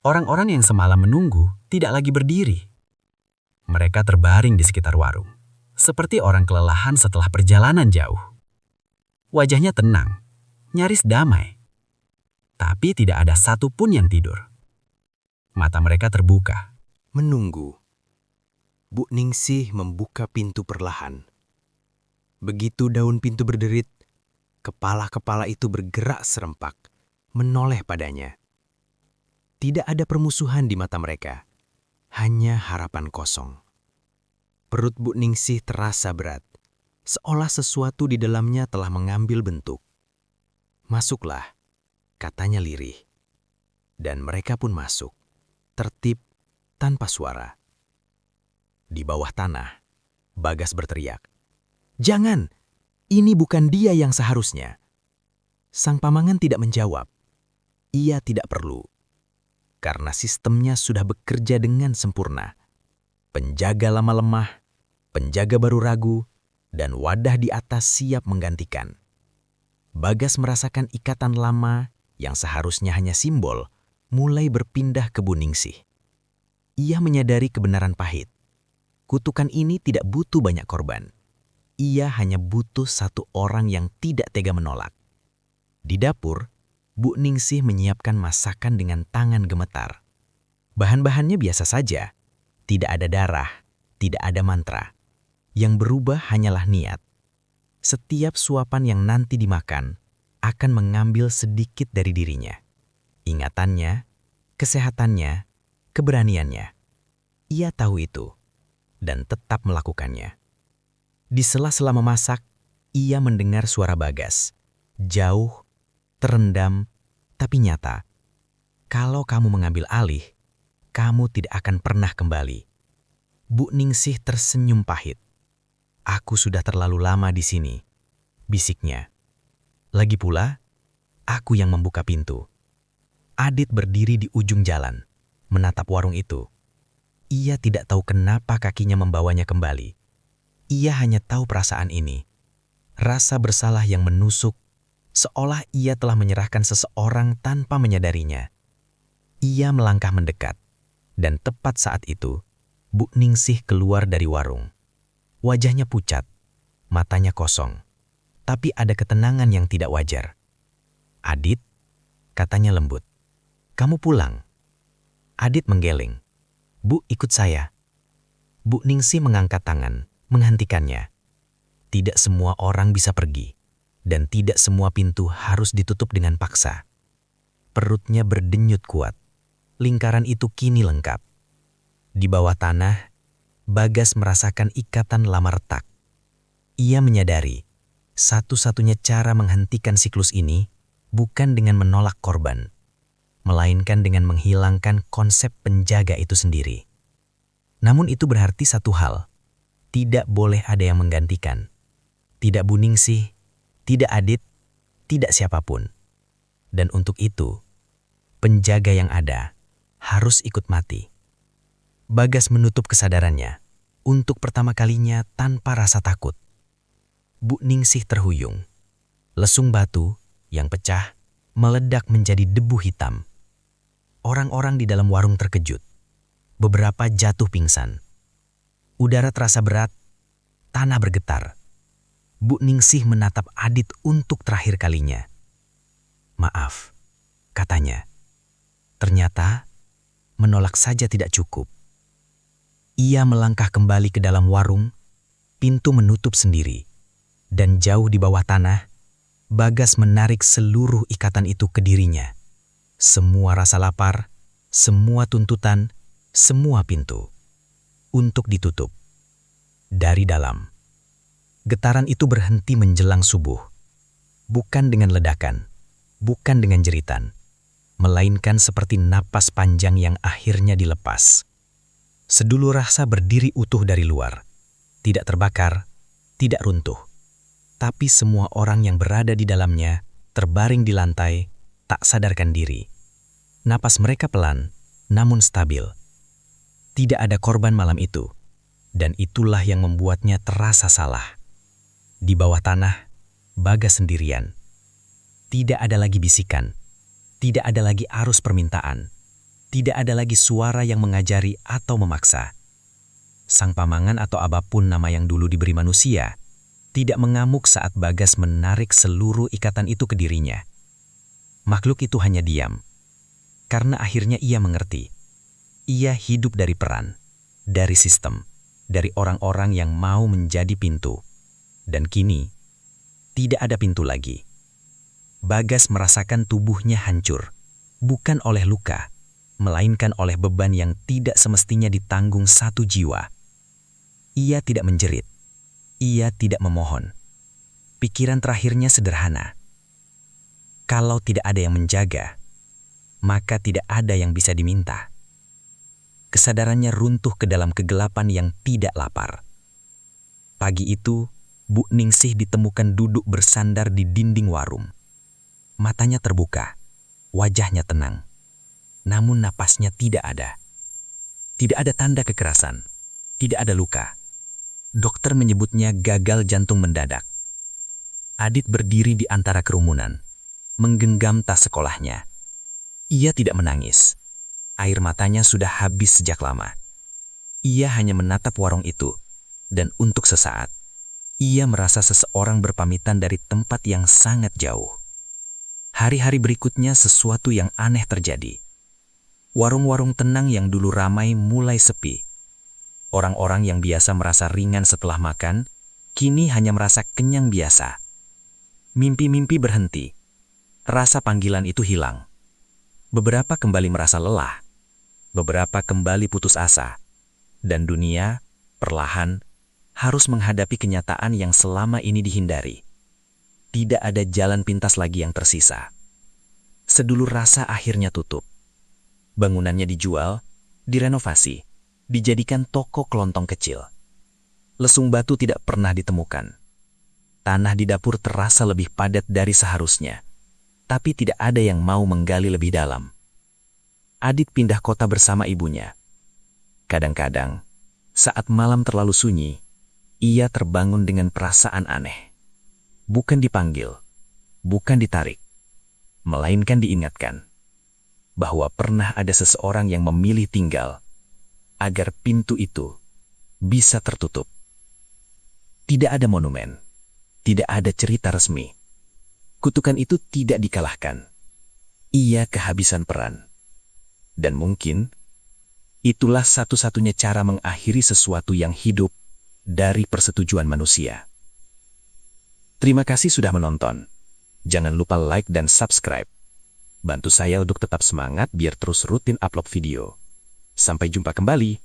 Orang-orang yang semalam menunggu tidak lagi berdiri. Mereka terbaring di sekitar warung, seperti orang kelelahan setelah perjalanan jauh. Wajahnya tenang, nyaris damai. Tapi tidak ada satupun yang tidur. Mata mereka terbuka. Menunggu. Bu Ningsih membuka pintu perlahan. Begitu daun pintu berderit, kepala-kepala itu bergerak serempak, menoleh padanya. Tidak ada permusuhan di mata mereka, hanya harapan kosong. Perut Bu Ningsih terasa berat, seolah sesuatu di dalamnya telah mengambil bentuk. "Masuklah," katanya lirih. Dan mereka pun masuk, tertib tanpa suara. Di bawah tanah, Bagas berteriak, "Jangan! Ini bukan dia yang seharusnya." Sang pamangan tidak menjawab. Ia tidak perlu. Karena sistemnya sudah bekerja dengan sempurna. Penjaga lama lemah, penjaga baru ragu, dan wadah di atas siap menggantikan. Bagas merasakan ikatan lama yang seharusnya hanya simbol, mulai berpindah ke Bu Ningsih. Ia menyadari kebenaran pahit. Kutukan ini tidak butuh banyak korban. Ia hanya butuh satu orang yang tidak tega menolak. Di dapur, Bu Ningsih menyiapkan masakan dengan tangan gemetar. Bahan-bahannya biasa saja. Tidak ada darah, tidak ada mantra. Yang berubah hanyalah niat. Setiap suapan yang nanti dimakan akan mengambil sedikit dari dirinya. Ingatannya, kesehatannya, keberaniannya. Ia tahu itu dan tetap melakukannya. Di sela-sela memasak, ia mendengar suara Bagas. Jauh, terendam, tapi nyata. "Kalau kamu mengambil alih, kamu tidak akan pernah kembali." Bu Ningsih tersenyum pahit. "Aku sudah terlalu lama di sini," bisiknya. Lagi pula, aku yang membuka pintu. Adit berdiri di ujung jalan, menatap warung itu. Ia tidak tahu kenapa kakinya membawanya kembali. Ia hanya tahu perasaan ini. Rasa bersalah yang menusuk, seolah ia telah menyerahkan seseorang tanpa menyadarinya. Ia melangkah mendekat, dan tepat saat itu, Bu Ningsih keluar dari warung. Wajahnya pucat, matanya kosong, tapi ada ketenangan yang tidak wajar. "Adit," katanya lembut, "kamu pulang." Adit menggeleng. "Bu, ikut saya." Bu Ningsih mengangkat tangan, menghentikannya. Tidak semua orang bisa pergi, dan tidak semua pintu harus ditutup dengan paksa. Perutnya berdenyut kuat. Lingkaran itu kini lengkap. Di bawah tanah, Bagas merasakan ikatan lama retak. Ia menyadari, satu-satunya cara menghentikan siklus ini bukan dengan menolak korban, melainkan dengan menghilangkan konsep penjaga itu sendiri. Namun itu berarti satu hal, tidak boleh ada yang menggantikan. Tidak Bu Ningsih, tidak Adit, tidak siapapun. Dan untuk itu, penjaga yang ada harus ikut mati. Bagas menutup kesadarannya, untuk pertama kalinya tanpa rasa takut. Bu Ningsih terhuyung. Lesung batu yang pecah meledak menjadi debu hitam. Orang-orang di dalam warung terkejut. Beberapa jatuh pingsan. Udara terasa berat, tanah bergetar. Bu Ningsih menatap Adit untuk terakhir kalinya. "Maaf," katanya. Ternyata, menolak saja tidak cukup. Ia melangkah kembali ke dalam warung, pintu menutup sendiri. Dan jauh di bawah tanah, Bagas menarik seluruh ikatan itu ke dirinya. Semua rasa lapar, semua tuntutan, semua pintu. Untuk ditutup. Dari dalam. Getaran itu berhenti menjelang subuh. Bukan dengan ledakan, bukan dengan jeritan, melainkan seperti napas panjang yang akhirnya dilepas. Sedulur rasa berdiri utuh dari luar. Tidak terbakar, tidak runtuh. Tapi semua orang yang berada di dalamnya terbaring di lantai, tak sadarkan diri. Napas mereka pelan, namun stabil. Tidak ada korban malam itu, dan itulah yang membuatnya terasa salah. Di bawah tanah, Bagas sendirian. Tidak ada lagi bisikan, tidak ada lagi arus permintaan, tidak ada lagi suara yang mengajari atau memaksa. Sang pamangan atau apapun nama yang dulu diberi manusia, tidak mengamuk saat Bagas menarik seluruh ikatan itu ke dirinya. Makhluk itu hanya diam, karena akhirnya ia mengerti. Ia hidup dari peran, dari sistem, dari orang-orang yang mau menjadi pintu. Dan kini, tidak ada pintu lagi. Bagas merasakan tubuhnya hancur, bukan oleh luka, melainkan oleh beban yang tidak semestinya ditanggung satu jiwa. Ia tidak menjerit, ia tidak memohon. Pikiran terakhirnya sederhana. Kalau tidak ada yang menjaga, maka tidak ada yang bisa diminta. Kesadarannya runtuh ke dalam kegelapan yang tidak lapar. Pagi itu, Bu Ningsih ditemukan duduk bersandar di dinding warung. Matanya terbuka, wajahnya tenang. Namun napasnya tidak ada. Tidak ada tanda kekerasan, tidak ada luka. Dokter menyebutnya gagal jantung mendadak. Adit berdiri di antara kerumunan, menggenggam tas sekolahnya. Ia tidak menangis. Air matanya sudah habis sejak lama. Ia hanya menatap warung itu, dan untuk sesaat, ia merasa seseorang berpamitan dari tempat yang sangat jauh. Hari-hari berikutnya sesuatu yang aneh terjadi. Warung-warung tenang yang dulu ramai mulai sepi. Orang-orang yang biasa merasa ringan setelah makan, kini hanya merasa kenyang biasa. Mimpi-mimpi berhenti. Rasa panggilan itu hilang. Beberapa kembali merasa lelah. Beberapa kembali putus asa. Dan dunia, perlahan, harus menghadapi kenyataan yang selama ini dihindari. Tidak ada jalan pintas lagi yang tersisa. Sedulur rasa akhirnya tutup. Bangunannya dijual, direnovasi, dijadikan toko kelontong kecil. Lesung batu tidak pernah ditemukan. Tanah di dapur terasa lebih padat dari seharusnya. Tapi tidak ada yang mau menggali lebih dalam. Adit pindah kota bersama ibunya. Kadang-kadang, saat malam terlalu sunyi, ia terbangun dengan perasaan aneh. Bukan dipanggil, bukan ditarik, melainkan diingatkan bahwa pernah ada seseorang yang memilih tinggal agar pintu itu bisa tertutup. Tidak ada monumen, tidak ada cerita resmi. Kutukan itu tidak dikalahkan. Ia kehabisan peran. Dan mungkin, itulah satu-satunya cara mengakhiri sesuatu yang hidup dari persetujuan manusia. Terima kasih sudah menonton. Jangan lupa like dan subscribe. Bantu saya untuk tetap semangat biar terus rutin upload video. Sampai jumpa kembali.